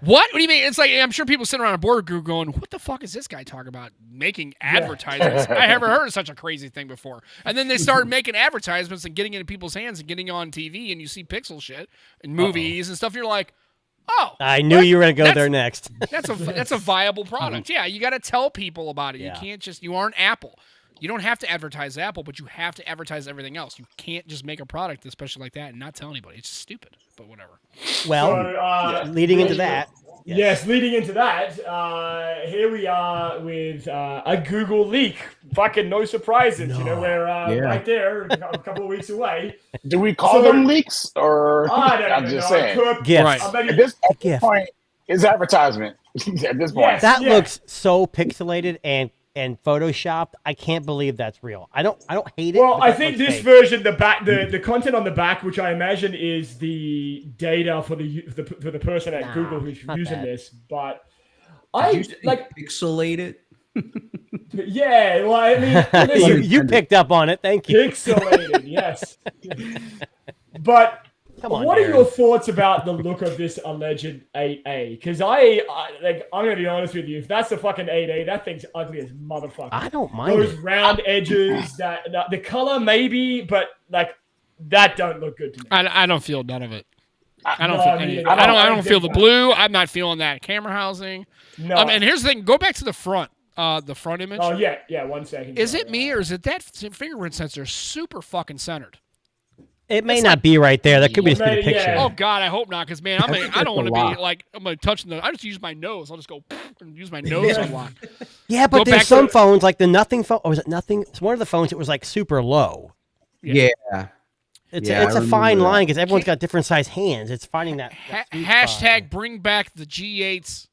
what? What do you mean? It's like, I'm sure people sitting around a board group going, what the fuck is this guy talking about? Making advertisements. I haven't heard of such a crazy thing before. And then they start making advertisements and getting into people's hands and getting on TV, and you see Pixel shit and movies and stuff. And you're like, oh. I knew you were going to go there next. That's a viable product. Yeah, you got to tell people about it. You can't you aren't Apple. You don't have to advertise Apple, but you have to advertise everything else. You can't just make a product especially like that and not tell anybody. It's just stupid, but whatever. Well, leading into that. Yes, leading into that, here we are with a Google leak. Fucking no surprises. We're right there, a couple of weeks away. Do we call them leaks, or I'm just saying? Yes. Right. At this point, it's advertisement. At this point, that looks so pixelated and photoshopped. I can't believe that's real. I don't hate it. Well, I think this version, the content on the back, which I imagine is the data for the person at Google who's using this, but pixelated. Yeah, well, I mean, listen, you picked up on it. Thank you. pixelated, yes. But Come on, what are Darren. your thoughts about the look of this alleged 8A? Because I'm gonna be honest with you. If that's the fucking 8A, that thing's ugly as motherfucker. I don't mind those it. round edges. The color maybe, but like that don't look good to me. I don't feel none of it. I don't No, feel I any. mean, I don't feel the that. blue. I'm not feeling that camera housing. No. And here's the thing. Go back to the front image. Oh yeah. 1 second. Is it me or is it that fingerprint sensor super fucking centered? It may not be right there. That could be just the picture. Yeah. Oh God, I hope not, because man, I don't want to be like I'm gonna touch the. I just use my nose. I'll just go and use my nose on lock. Yeah, but there's some phones like the Nothing phone. Or was it Nothing? It's one of the phones. It was like super low. Yeah. It's a fine line because everyone's got different size hands. It's finding that. Hashtag bring back the G8's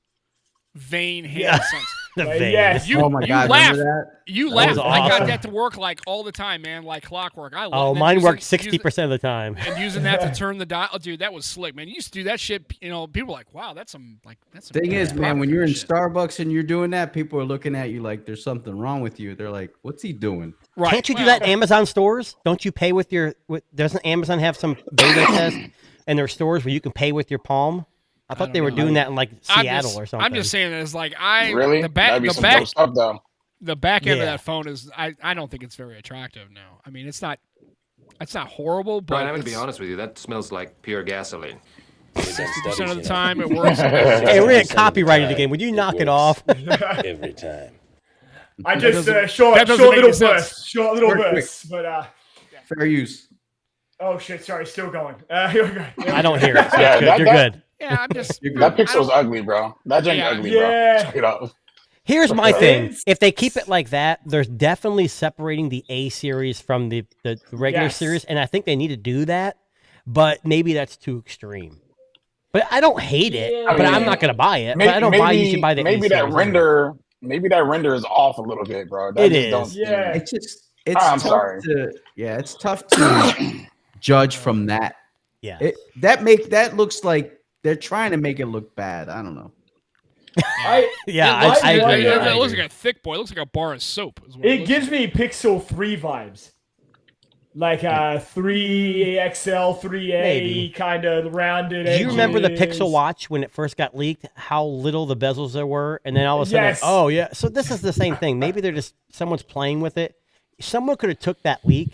vein hand sensor. The vein. Yes. Oh my God, laugh. remember that? You laugh. was I got awesome. that to work like all the time, man, like clockwork. I love. Oh, that. mine worked 60% of the time. And using that to turn the dial, dude, that was slick, man. You used to do that shit. You know, people are like, wow, that's some. Thing is, man, when you're in shit. Starbucks and you're doing that, people are looking at you like there's something wrong with you. They're like, "What's he doing?" Right. Can't you do that in Amazon stores? Don't you pay with your? Doesn't Amazon have some beta test in their stores where you can pay with your palm? I thought they were doing that in like Seattle or something. I'm just saying that it's like Really? the back That'd be the some back dope stuff, though. the back end of Yeah. that phone is I don't think it's very attractive now. I mean, it's not horrible, but Brian, I'm going to be honest with you. That smells like pure gasoline. 60% of the time it works. Hey, we're getting copyrighted again. Would you knock it off? Every time. I just that short doesn't make little any sense. burst, short little Quick. burst. But Fair use. oh shit, sorry, still going. Here we go. I don't hear it. So Yeah, it's good. that- You're that- good. Yeah, I'm just That pixel's ugly, bro. That thing's Yeah. ugly, Yeah. bro. Straight up. Here's my thing. It's- If they keep it like that, there's definitely separating the A series from the regular Yes. series, and I think they need to do that. But maybe that's too extreme. But I don't hate it. Yeah. But I mean, I'm not gonna buy it. But I don't buy. You should buy the. maybe A that series. render. Maybe that render is off a little bit, bro. That It just is. don't- Yeah. It's I'm tough sorry. it's tough to judge from that. Yeah. That looks like they're trying to make it look bad. I don't know. Yeah, I agree. It looks like a thick boy. It looks like a bar of soap. Is what It looks gives me Pixel 3 vibes. Like 3XL, 3A Maybe. kind of rounded. Do you remember the edges. Pixel Watch when it first got leaked? How little the bezels there were, and then all of a sudden, Yes. oh yeah. So this is the same thing. Maybe they're just someone's playing with it. Someone could have took that leak,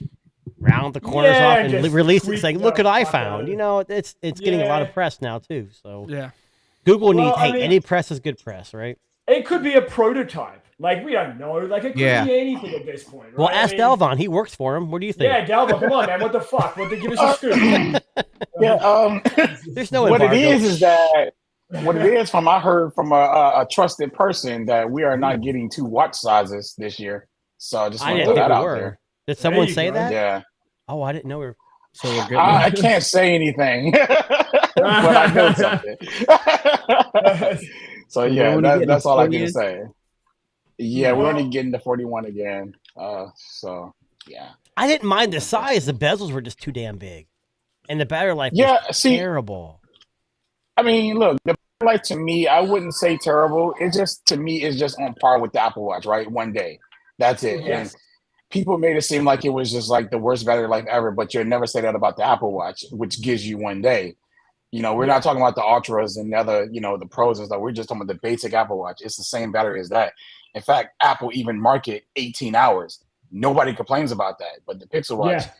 round the corners Yeah, off, and just released it tweaked saying, the "Look what I fuck out found." of You it. know, it's getting a lot of Yeah. press now too. So Yeah. Google Well, needs. I Hey, mean- any press is good press, right? It could be a prototype. Like, we don't know. Like, it could Yeah. be anything at this point. Right? Well, I ask mean, Delvon. He works for him. What do you think? Yeah, Delvon, come on, man. What the fuck? Give us a scoop. Yeah. There's no What it embargo. is that what it is from I heard from a trusted person that we are not getting 2 watch sizes this year. So I just I want to didn't throw think that we out were. there. Did someone you say go. that? Yeah. Oh, I didn't know. So we're good. I can't say anything, but I know something. So we're yeah, only getting that's all I 40 can in? say. Yeah, we're Well- only getting to 41 again. So yeah. I didn't mind the size. The bezels were just too damn big, and the battery life Yeah, was see- terrible. I mean, look, the like to me, I wouldn't say terrible. It just to me is just on par with the Apple Watch, right? One day, that's it. Yes. And people made it seem like it was just like the worst battery life ever, but you'll never say that about the Apple Watch, which gives you one day. You know, we're not talking about the Ultras and the other, the Pros and stuff. We're just talking about the basic Apple Watch. It's the same battery as that. In fact, Apple even market 18 hours. Nobody complains about that, but the Pixel Watch Yeah.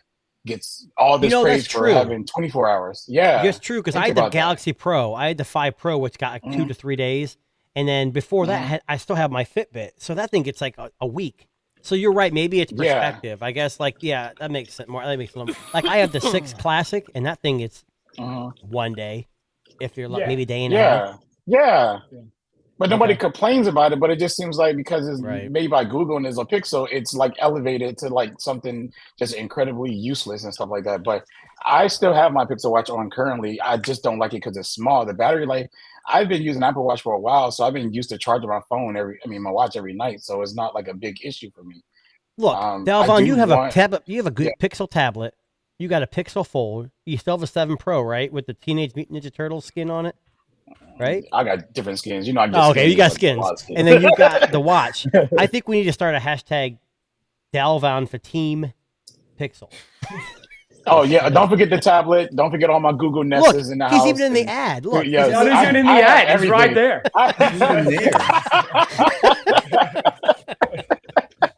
gets all this that's praise for true. having 24 hours. Yeah, It's true because think I had the about that. Galaxy Pro. I had the 5 Pro, which got like 2 to 3 days, and then before that, I still have my Fitbit. So that thing gets like a week. So you're right. Maybe it's Yeah. perspective. I guess that makes sense more. That makes a little, like I have the 6 Classic, and that thing gets Mhm. one day, if you're Yeah. maybe a day and a half. Yeah. But nobody complains about it. But it just seems like because it's Right. made by Google and is a Pixel, it's like elevated to like something just incredibly useless and stuff like that. But I still have my Pixel Watch on currently. I just don't like it because it's small. The battery life. I've been using Apple Watch for a while, so I've been used to charging my my watch every night. So it's not like a big issue for me. Look, I Delvon, do you have a want- tablet. You have a good Pixel tablet. You got a Pixel Fold. You still have a 7 Pro, right, with the Teenage Mutant Ninja Turtles skin on it. right? I got different skins. You know, I get Oh, okay, skins, you got like, skins. a lot of skins. And then you got the watch. I think we need to start a hashtag Dalvon for Team Pixel. Oh yeah! Don't forget the tablet. Don't forget all my Google Nests Look, in the he's house. even in the ad. Look, Yes, Not even in the ad. He's right there.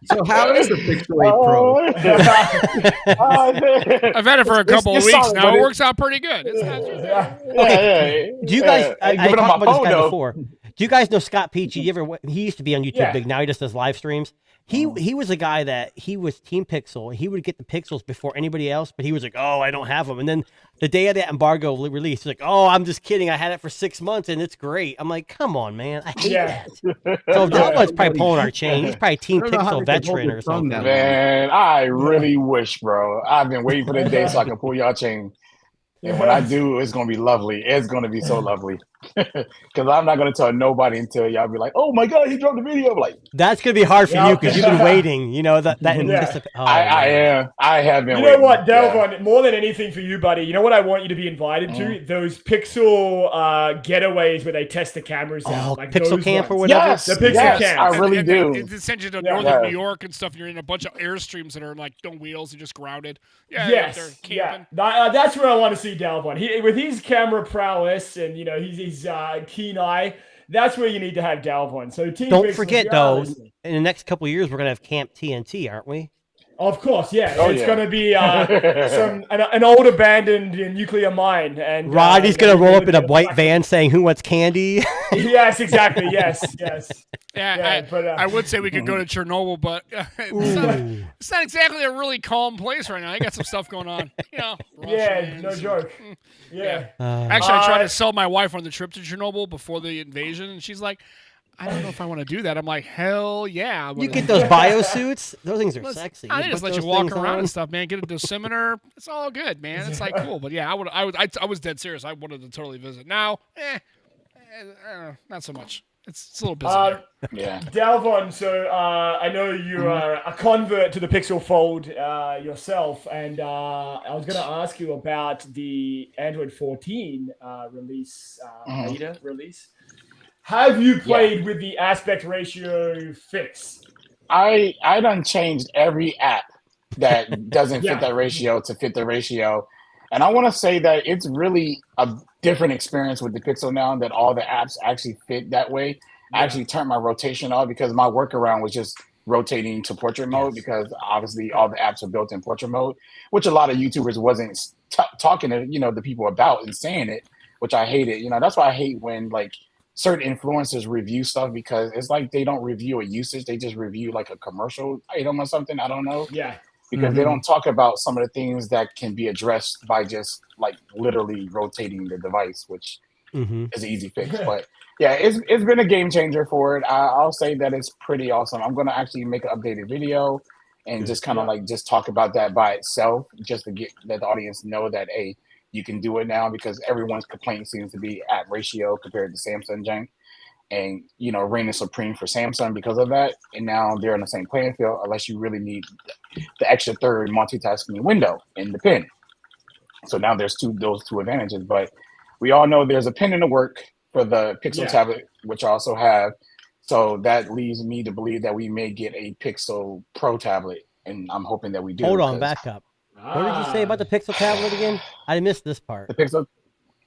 So how is the Pixel 8 Pro? I've had it for a couple of weeks now. It works out pretty good. It's not Okay. Do you guys? I Give it on talked my about this phone, guy though. before. Do you guys know Scott Peachy? He used to be on YouTube Yeah. big. Now he just does live streams. He was a guy that he was Team Pixel. He would get the pixels before anybody else, but he was like, "Oh, I don't have them." And then the day of that embargo release, he's like, "Oh, I'm just kidding. I had it for 6 months and it's great." I'm like, "Come on, man. I hate that." So Dalvin's probably pulling our chain. He's probably Team Pixel veteran or something. Man, I really wish, bro. I've been waiting for the day so I can pull y'all chain. And when I do, it's gonna be lovely. It's gonna be so lovely. Because I'm not gonna tell nobody until y'all be like, "Oh my god, he dropped the video!" I'm like, that's gonna be hard for you because you've been waiting. You know that anticipation. Oh, I am. I have been. You waiting. know what, Delvon? More than anything for you, buddy. You know what I want you to be invited to? Those Pixel getaways where they test the cameras out, like Pixel those Camp or ones. whatever. Yes, The Pixel yes, Camp. I really do. It sends you to northern New York and stuff. You're in a bunch of airstreams that are like no wheels. You're just grounded. Yeah, Yes, they're yeah. camping. That's where I want to see Delvon. With his camera prowess and his keen eye. That's where you need to have Dalvon. So don't forget though, in the next couple of years we're gonna have Camp TNT, aren't we? Of course, yeah. Oh, it's yeah. going to be an old abandoned nuclear mine, and Roddy's gonna roll up in a white van saying, "Who wants candy?" Yes, exactly. Yes. I would say we could go to Chernobyl, but it's not exactly a really calm place right now. I got some stuff going on. Yeah, no joke. Yeah. Actually, I tried to sell my wife on the trip to Chernobyl before the invasion, and she's like, I don't know if I want to do that. I'm like, hell yeah. You get those biosuits. Those things are sexy. I just let you walk around and stuff, man. Get a dosimeter. It's all good, man. It's like cool. But yeah, I was dead serious. I wanted to totally visit. Now, not so much. It's a little busy. Yeah. Dalvon, so I know you are a convert to the Pixel Fold yourself, and I was going to ask you about the Android 14 release, beta release. Have you played with the aspect ratio fix? I done changed every app that doesn't fit that ratio to fit the ratio. And I want to say that it's really a different experience with the Pixel now that all the apps actually fit that way. I actually turned my rotation off because my workaround was just rotating to portrait mode because obviously all the apps are built in portrait mode, which a lot of YouTubers wasn't talking to, the people about and saying it, which I hated. That's why I hate when certain influencers review stuff because it's like they don't review a usage. They just review like a commercial item or something. I don't know. Yeah. Because they don't talk about some of the things that can be addressed by just literally rotating the device, which is an easy fix. But yeah, it's been a game changer for it. I'll say that it's pretty awesome. I'm going to actually make an updated video and just kind of just talk about that by itself, just to let the audience know that, hey, you can do it now because everyone's complaint seems to be at ratio compared to Samsung jank. And, reigning supreme for Samsung because of that. And now they're in the same playing field unless you really need the extra third multitasking window in the pen. So now there's those two advantages. But we all know there's a pen in the work for the Pixel tablet, which I also have. So that leads me to believe that we may get a Pixel Pro tablet. And I'm hoping that we do. Hold on, back up. What did you say about the Pixel tablet again? I missed this part. The Pixel,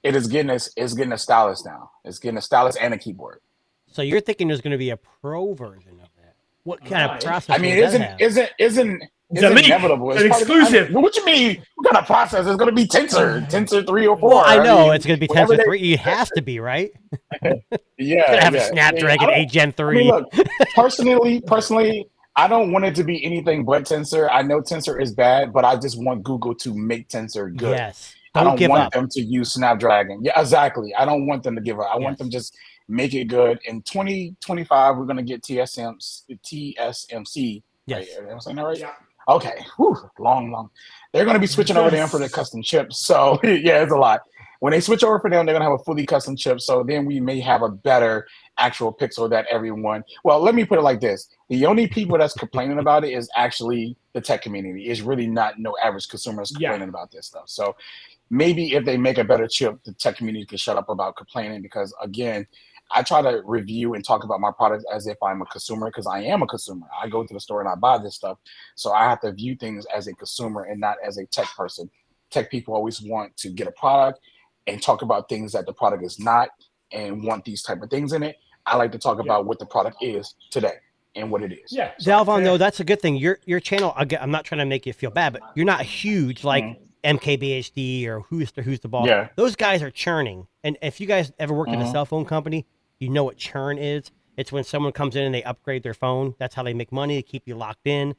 it's getting a stylus now. It's getting a stylus and a keyboard. So you're thinking there's going to be a pro version of that? What kind of processor? I mean, isn't inevitable? It's exclusive. What you mean? What kind of process? It's going to be Tensor 3 or 4. Well, I know it's going to be Tensor 3. It has to be, right? Yeah, it's going to have a Snapdragon 8 Gen 3. I mean, look, personally, I don't want it to be anything but Tensor. I know Tensor is bad, but I just want Google to make Tensor good. Yes. I don't want them to use Snapdragon. Yeah, exactly. I don't want them to give up. I want them just make it good. In 2025, we're going to get TSMC. Yes. Right? Am I saying that right? Yeah. Okay. Whew. Long. They're going to be switching over there for the custom chips. So, yeah, it's a lot. When they switch over for them, they're gonna have a fully custom chip. So then we may have a better actual Pixel that everyone. Well, let me put it like this: the only people that's complaining about it is actually the tech community. It's really not no average consumers complaining about this stuff. So maybe if they make a better chip, the tech community can shut up about complaining. Because again, I try to review and talk about my product as if I'm a consumer, because I am a consumer. I go to the store and I buy this stuff. So I have to view things as a consumer and not as a tech person. Tech people always want to get a product and talk about things that the product is not and want these type of things in it. I like to talk about what the product is today and what it is. Yeah. Dalvon, though, that's a good thing. Your channel, I'm not trying to make you feel bad, but you're not huge like MKBHD or Who's the Boss. Yeah. Those guys are churning. And if you guys ever worked at a cell phone company, you know what churn is. It's when someone comes in and they upgrade their phone. That's how they make money to keep you locked in.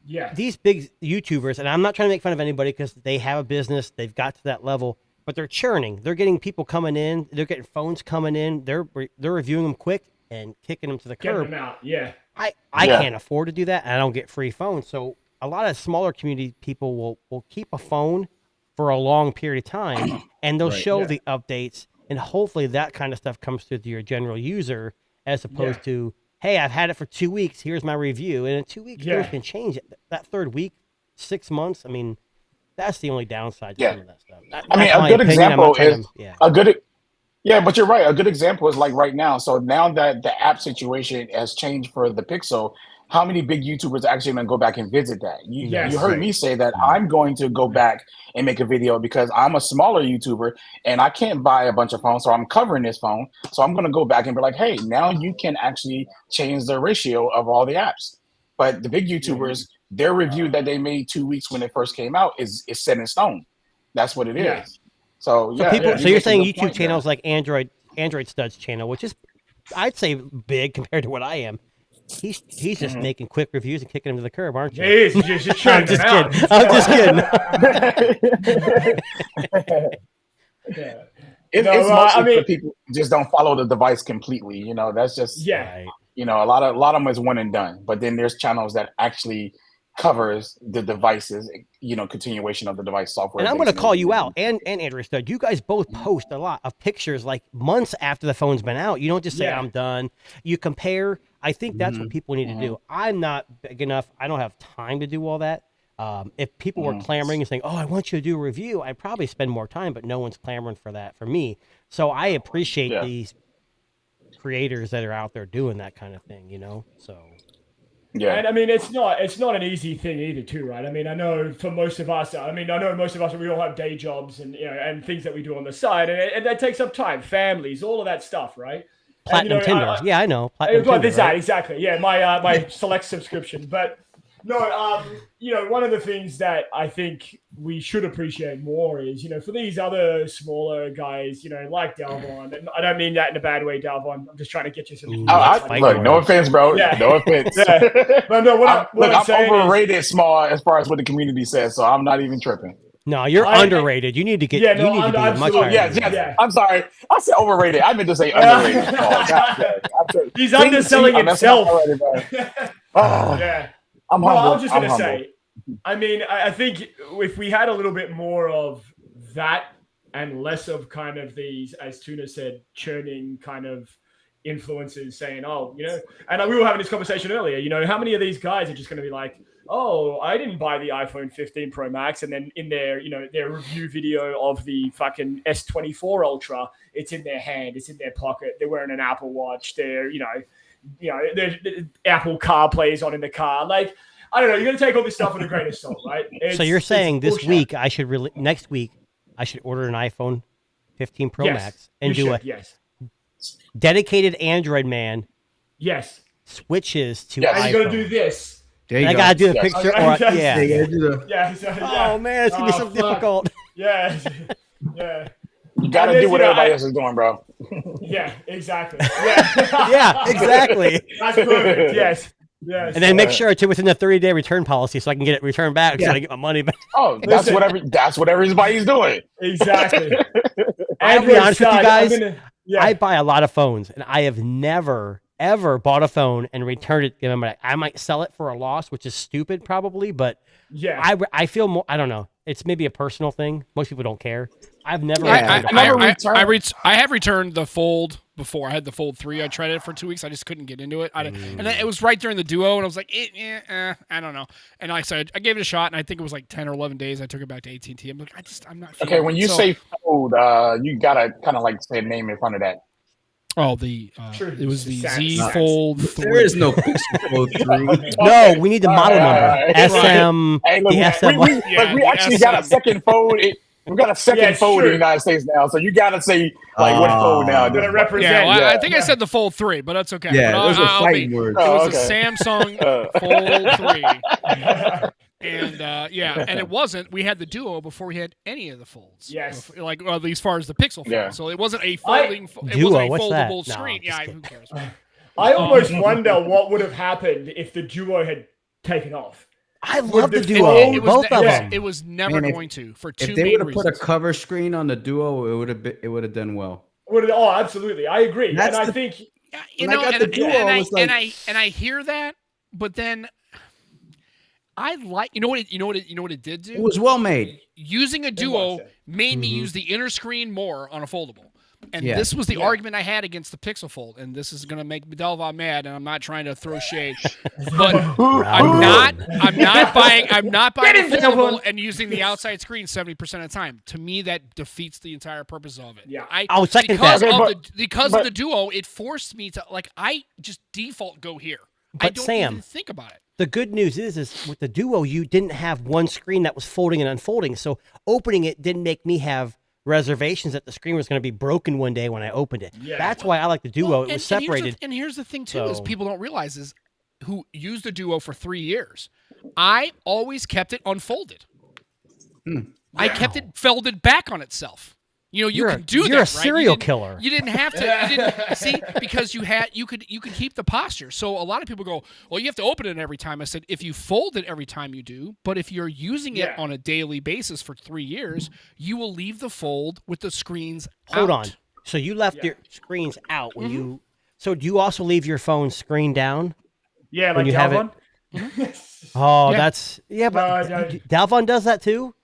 Yeah. These big YouTubers, and I'm not trying to make fun of anybody because they have a business. They've got to that level, but they're churning. They're getting people coming in. They're getting phones coming in. They're reviewing them quick and kicking them to the curb. Getting them out. Yeah. I can't afford to do that, and I don't get free phones. So a lot of smaller community people will keep a phone for a long period of time, and they'll show the updates. And hopefully that kind of stuff comes through to your general user as opposed to, hey, I've had it for 2 weeks. Here's my review. And in 2 weeks, things can change. That third week, 6 months, I mean, that's the only downside to some of that stuff. I mean, a good example is but you're right. A good example is like right now. So now that the app situation has changed for the Pixel, how many big YouTubers are actually going to go back and visit that? You heard me say that I'm going to go back and make a video because I'm a smaller YouTuber and I can't buy a bunch of phones, so I'm covering this phone. So I'm going to go back and be like, hey, now you can actually change the ratio of all the apps. But the big YouTubers, their review that they made 2 weeks when it first came out is set in stone. That's what it is. So you're saying YouTube channels like Android Studs channel, which is, I'd say, big compared to what I am. He's just making quick reviews and kicking them to the curb, aren't you? Jeez, I'm just kidding. I'm just kidding. It's mostly for people who just don't follow the device completely. You know, that's just you know, a lot of them is one and done. But then there's channels that actually covers the devices, you know, continuation of the device software. And I'm going to call you out, and Andrew Stud. You guys both post a lot of pictures like months after the phone's been out. You don't just say, I'm done. You compare. I think that's what people need to do. I'm not big enough. I don't have time to do all that. If people were clamoring and saying, oh, I want you to do a review, I'd probably spend more time, but no one's clamoring for that for me. So I appreciate these creators that are out there doing that kind of thing, you know? So... Yeah, and I mean, it's not an easy thing either, too, right? I mean, I know for most of us, we all have day jobs and, you know, and things that we do on the side, and that takes up time, families, all of that stuff, right? Platinum and, you know, Tinder, I know. Platinum Tinder, right? Exactly, yeah, my select subscription, but no, you know, one of the things that I think we should appreciate more is, you know, for these other smaller guys, you know, like Dalvon, and I don't mean that in a bad way, Dalvon. I'm just trying to get you some. Look, no offense, bro. Yeah. No offense. But no, I'm overrated small as far as what the community says, so I'm not even tripping. No, you're underrated. You need to get. You need to be much higher. Yeah. I'm sorry. I said overrated. I meant to say underrated. He's underselling himself. Yeah. I'm just going to say, I mean, I think if we had a little bit more of that and less of kind of these, as Tuna said, churning kind of influences saying, oh, you know, and we were having this conversation earlier, you know, how many of these guys are just going to be like, oh, I didn't buy the iPhone 15 Pro Max. And then in their, you know, their review video of the fucking S24 Ultra, it's in their hand, it's in their pocket. They're wearing an Apple Watch. They're, you know, the Apple CarPlay is on in the car. Like, I don't know. You're going to take all this stuff with a grain of salt, right? So you're saying this week next week, I should order an iPhone 15 Pro Max and do a dedicated Android man. Yes. Switches to iPhone. And you're going to do this. I got to do the picture. Oh, man, it's going to be so difficult. Yeah. You got to do what everybody else is doing, bro. Yeah, exactly. Yeah, exactly. That's perfect. Yes. And then make sure it's within the 30-day return policy so I can get it returned back so I get my money back. Oh, that's what everybody's doing. Exactly. I'll be honest with you guys. I buy a lot of phones, and I have never, ever bought a phone and returned it. I might sell it for a loss, which is stupid probably, but I feel more, I don't know. It's maybe a personal thing. Most people don't care. I've never. I have returned the Fold before. I had the Fold 3. I tried it for 2 weeks. I just couldn't get into it. And it was right during the Duo, and I was like, I don't know. And like I said, I gave it a shot, and I think it was like 10 or 11 days. I took it back to AT&T. I'm like, I'm not. Okay, when you say Fold, you gotta kind of like say a name in front of that. Oh, it was the Z Fold 3. There is no Pixel Fold 3. No, we need the model number. SM. Hey, look, the SM. we actually got a second Fold. We've got a second Fold in the United States now, so you gotta say like what Fold now. Gonna represent. Yeah, well, I think I said the Fold 3, but that's okay. Yeah, but those are fighting words. It was a Samsung Fold 3. And and it wasn't. We had the Duo before we had any of the folds. Yes, like as far as the Pixel Fold. Yeah. So it wasn't a folding. It Duo, wasn't a what's foldable that? screen. No, Who cares? I almost wonder what would have happened if the Duo had taken off. I love the It- Duo. Both of them. It was never going to for two If they main would have put a reasons. cover screen on the Duo, it would have done well. Oh, absolutely, I agree, That's and I the- think You when know, I got the Duo, I was like- and I hear that, but then I like you know what it did do? It was well made. Using a Duo was, yeah. made me use the inner screen more on a foldable. And Yeah. this was the argument I had against the Pixel Fold. And this is going to make Delva mad, and I'm not trying to throw shade. But I'm not buying the foldable and using the outside screen 70% of the time. To me, that defeats the entire purpose of it. Yeah. I'll second that. Because of the Duo, it forced me to I just default go here. I But don't Sam, even think about it. the good news is with the Duo, you didn't have one screen that was folding and unfolding. So opening it didn't make me have reservations that the screen was going to be broken one day when I opened it. Yeah. That's why I like the Duo. It was separated. And here's the thing too: is So- people don't realize is who used the Duo for 3 years. I always kept it unfolded. I kept it folded back on itself. You know, you can do that. You're a right? serial killer. You didn't have to. You didn't see because you could keep the posture. So a lot of people go, well, you have to open it every time. I said, if you fold it every time you do, but if you're using it on a daily basis for 3 years, you will leave the fold with the screens Hold out. on. So you left your screens out when you. So do you also leave your phone screen down? yeah, when like you have it- Dalvon. Oh, Yeah. that's but No. Dalvon does that too.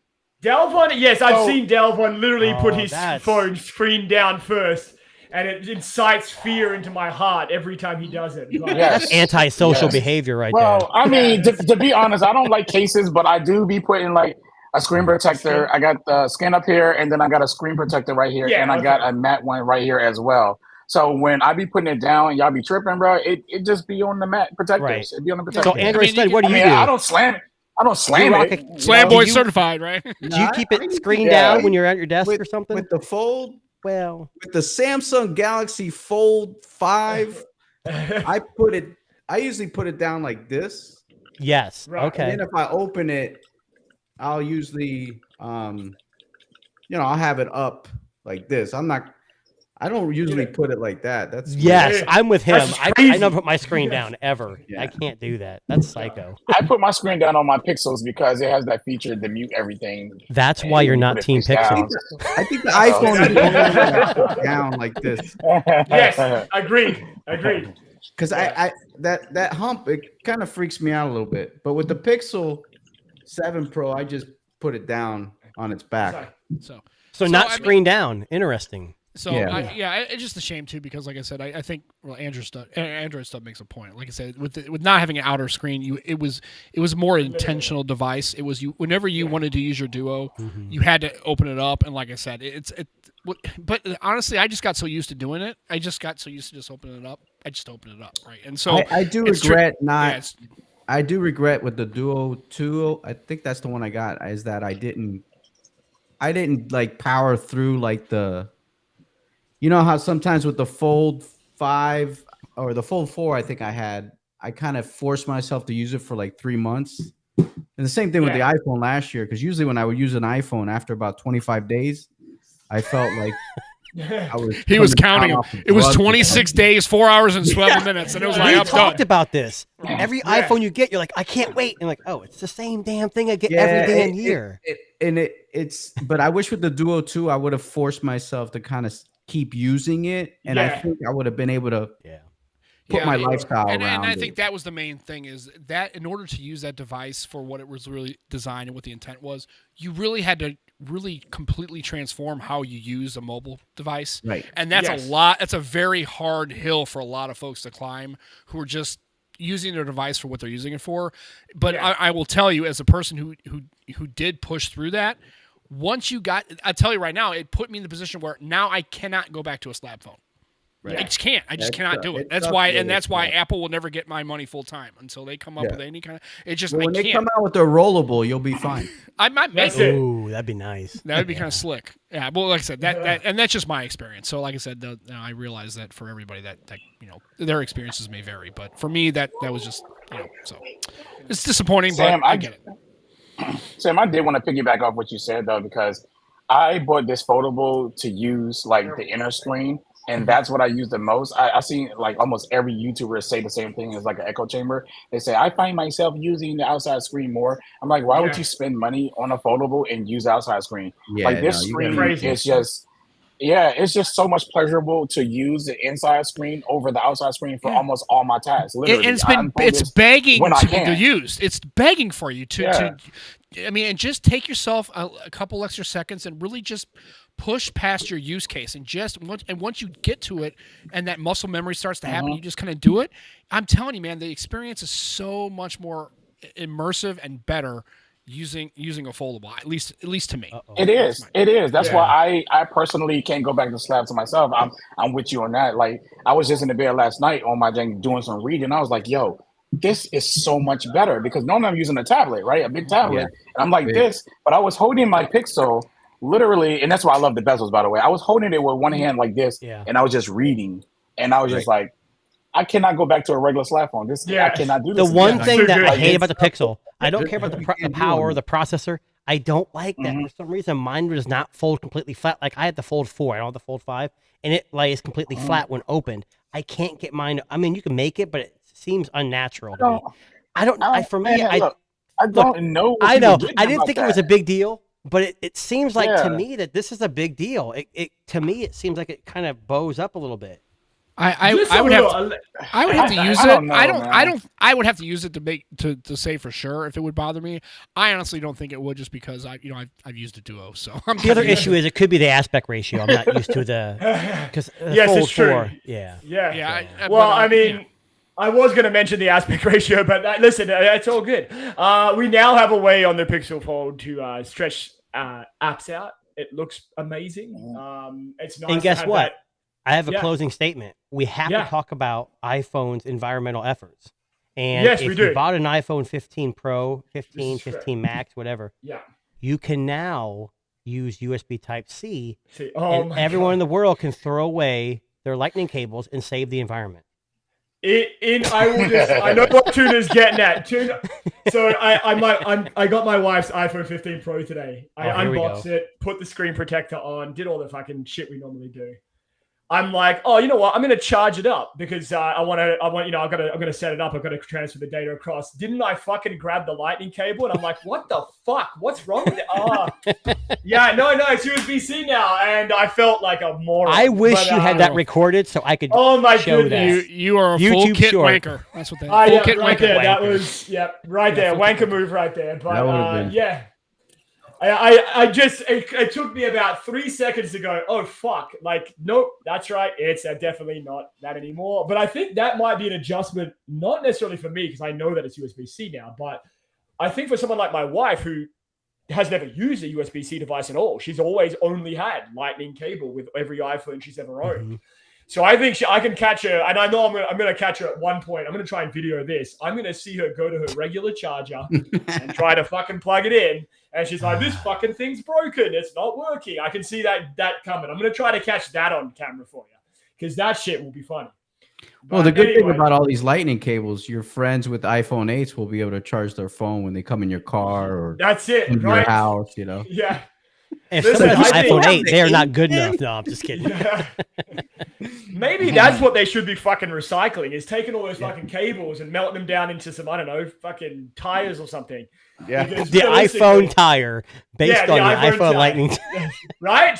Dalvon, yes, I've seen Dalvon literally put his that's- phone screen down first, and it incites fear into my heart every time he does it. Like, Yes. That's antisocial Yes. behavior right Well, I mean, to be honest, I don't like cases, but I do be putting like a screen protector. I got the skin up here, and then I got a screen protector right here, Yeah, and I got a matte one right here as well. So when I be putting it down and y'all be tripping, bro, it just be on the matte protectors. Right. It be on the there. protector. So Android Stud, what do I you mean, do? I don't slam it. I don't slam You rock it. a- Slam Do Boy you- certified, right? Do you keep it screen Yeah. down when you're at your desk or With, something? with the Fold, Well, with the Samsung Galaxy Fold 5, I usually put it down like this. yes. Right. Okay. And then if I open it, I'll usually I'll have it up like this. I don't usually put it like that. That's Yes, weird. I'm with him. That's I crazy. never put my screen down ever. Yeah. I can't do that. That's psycho. I put my screen down on my Pixels because it has that feature to mute everything. That's why you're not Put it Team face down. Pixel. I think the iPhone is only down like this yes, agreed. because I that hump, it kind of freaks me out a little bit. But with the Pixel 7 Pro, I just put it down on its back. So not I mean- screen down. Interesting. So Yeah. it's just a shame too because, like I said, I think Android stuff makes a point. Like I said, with not having an outer screen, it was a more intentional device. It was whenever you wanted to use your Duo, you had to open it up, and like I said, But honestly, I just got so used to doing it. I just got so used to just opening it up. I just opened it up, right? And so I do it's regret tri- not. yeah, it's- I do regret with the Duo 2. I think that's the one I got. Is that I didn't like power through like the. You know how sometimes with the Fold 5 or the Fold 4, I think I kind of forced myself to use it for like 3 months. And the same thing with the iPhone last year, because usually when I would use an iPhone after about 25 days, I felt like he was counting them. off the It was drugs. 26 days, 4 hours, and 12 minutes, and it was like, We I'm talked done. about this. Every iPhone you get, you're like, I can't wait. And like, oh, it's the same damn thing I get every damn year. But I wish with the Duo 2, I would have forced myself to kind of keep using it, and I think I would have been able to. Yeah. put my lifestyle around and I it. think that was the main thing, is that in order to use that device for what it was really designed and what the intent was, you really had to really completely transform how you use a mobile device. Right. And that's a lot. That's a very hard hill for a lot of folks to climb who are just using their device for what they're using it for. But I will tell you, as a person who did push through that, once you got, I tell you right now, it put me in the position where now I cannot go back to a slab phone. Right. I just can't. I just cannot do it. That's why Apple will never get my money full time until they come up with any kind of. It just when they come out with their rollable, you'll be fine. I might make it. Ooh, that'd be nice. That would be kind of slick. Yeah, well, like I said, that and that's just my experience. So, like I said, I realize that for everybody that their experiences may vary, but for me, that was just so it's disappointing. Sam, but I get it. Sam, I did want to piggyback off what you said though, because I bought this foldable to use like the inner screen. And that's what I use the most. I see like almost every YouTuber say the same thing as like an echo chamber. They say, I find myself using the outside screen more. I'm like, why would you spend money on a foldable and use the outside screen? Yeah, like this screen is just, it's just so much pleasurable to use the inside screen over the outside screen for almost all my tasks. Literally, and it's begging to be used. It's begging for you to I mean, and just take yourself a couple extra seconds and really just push past your use case and once you get to it and that muscle memory starts to happen, you just kind of do it. I'm telling you, man, the experience is so much more immersive and better using a foldable, at least to me. It is. That's why I personally can't go back to slab to myself. I'm with you on that. Like I was just in the bed last night on my doing some reading. I was like, yo, this is so much better, because normally I'm using a tablet, right? A big tablet. And I'm like this, but I was holding my Pixel literally, and that's why I love the bezels, by the way. I was holding it with one hand like this, and I was just reading. And I was just like, I cannot go back to a regular slab phone. I cannot do this. The one thing that I hate about the Pixel, I don't care about the power, the processor. I don't like that. For some reason, mine does not fold completely flat. Like I had the Fold 4, I don't have the Fold 5, and it lays completely flat when opened. I can't get mine. I mean, you can make it, but it seems unnatural to me. I don't know. I know. I didn't think it was a big deal, but it seems like to me that this is a big deal. To me, it seems like it kind of bows up a little bit. I would have to use it. I would have to use it to say for sure if it would bother me. I honestly don't think it would, just because I've used a Duo. So the other issue is it could be the aspect ratio. I'm not used to because it's true. 4, I mean. I was going to mention the aspect ratio, but listen, it's all good. We now have a way on the Pixel Fold to stretch apps out. It looks amazing. It's nice. And guess what? That. I have a closing statement. We have to talk about iPhone's environmental efforts. And if you bought an iPhone 15 Pro, 15 Max, whatever, you can now use USB Type-C, and everyone in the world can throw away their lightning cables and save the environment. I know what Tuna's getting at. So I got my wife's iPhone 15 Pro today. I unboxed it, put the screen protector on, did all the fucking shit we normally do. I'm like, oh, you know what? I'm gonna charge it up because I'm gonna set it up. I've got to transfer the data across. Didn't I fucking grab the lightning cable? And I'm like, what the fuck? What's wrong with it? It's USB-C now, and I felt like a moron. I wish you had that recorded so I could. Oh my show goodness! You are a full kit wanker. That's what that. Full kit wanker. There. That was right there. Wanker move right there. But it took me about 3 seconds to go, oh, fuck. Like, nope, that's right. It's definitely not that anymore. But I think that might be an adjustment, not necessarily for me, because I know that it's USB-C now, but I think for someone like my wife who has never used a USB-C device at all, she's always only had lightning cable with every iPhone she's ever owned. Mm-hmm. So I think I can catch her, and I know I'm going to catch her at one point. I'm going to try and video this. I'm going to see her go to her regular charger and try to fucking plug it in. And she's like, this fucking thing's broken. It's not working. I can see that coming. I'm going to try to catch that on camera for you because that shit will be funny. Well, the good thing about all these lightning cables, your friends with iPhone 8s will be able to charge their phone when they come in your car or that's it, in right? your house, Yeah. If someone has an iPhone 8, they're not good enough. No, I'm just kidding. Maybe that's what they should be fucking recycling, is taking all those fucking cables and melting them down into some, I don't know, fucking tires or something. Yeah. The iPhone tire based on the iPhone Lightning. Right?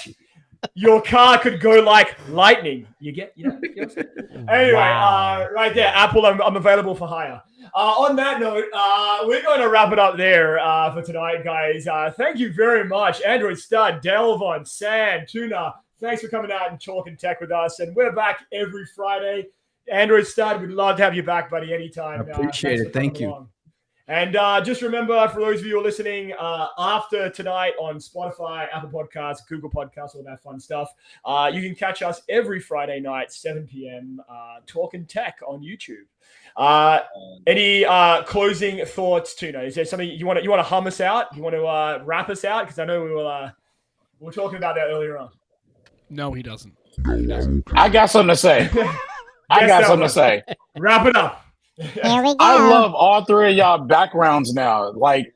your car could go like lightning. You get, Anyway, right there, Apple, I'm available for hire. On that note, we're going to wrap it up there for tonight, guys. Thank you very much, Android Stud, Delvon, Sam, Tuna. Thanks for coming out and talking tech with us. And we're back every Friday. Android Stud, we'd love to have you back, buddy, anytime. I appreciate it. Thank you. Along. And just remember, for those of you who are listening after tonight on Spotify, Apple Podcasts, Google Podcasts, all that fun stuff, you can catch us every Friday night, 7 p.m., talking tech on YouTube. Any closing thoughts, Tuna? Is there something you want to hum us out? You want to wrap us out? Because I know we were talking about that earlier on. No, he doesn't. I got something to say. Wrap it up. Here we go. I love all three of y'all backgrounds now. Like,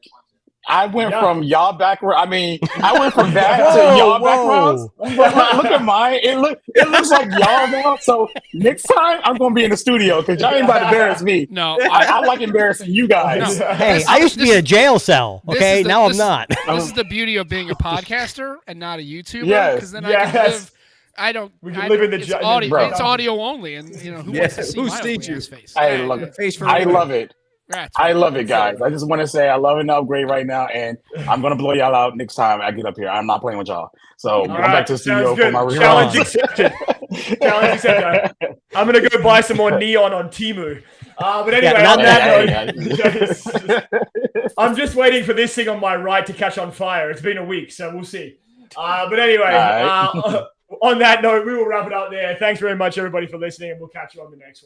I went from y'all background. I mean, I went from that to y'all backgrounds. But look at mine. It looks like y'all now. So next time I'm gonna be in the studio because y'all ain't about to embarrass me. No, I like embarrassing you guys. No. Hey, I used to be in a jail cell. Okay, now I'm not. This is the beauty of being a podcaster and not a YouTuber. Yes. Because then I can live. We can live in the audio. It's audio only, and who wants to see my face? I love it. I love it. I love it, guys. I just want to say I love an upgrade right now, and I'm gonna blow y'all out next time I get up here. I'm not playing with y'all. So I'm back to the studio for my challenge accepted. Challenge accepted. I'm gonna go buy some more neon on Temu. But anyway, on that note, I'm just waiting for this thing on my right to catch on fire. It's been a week, so we'll see. But anyway, on that note, we will wrap it up there. Thanks very much, everybody, for listening, and we'll catch you on the next one.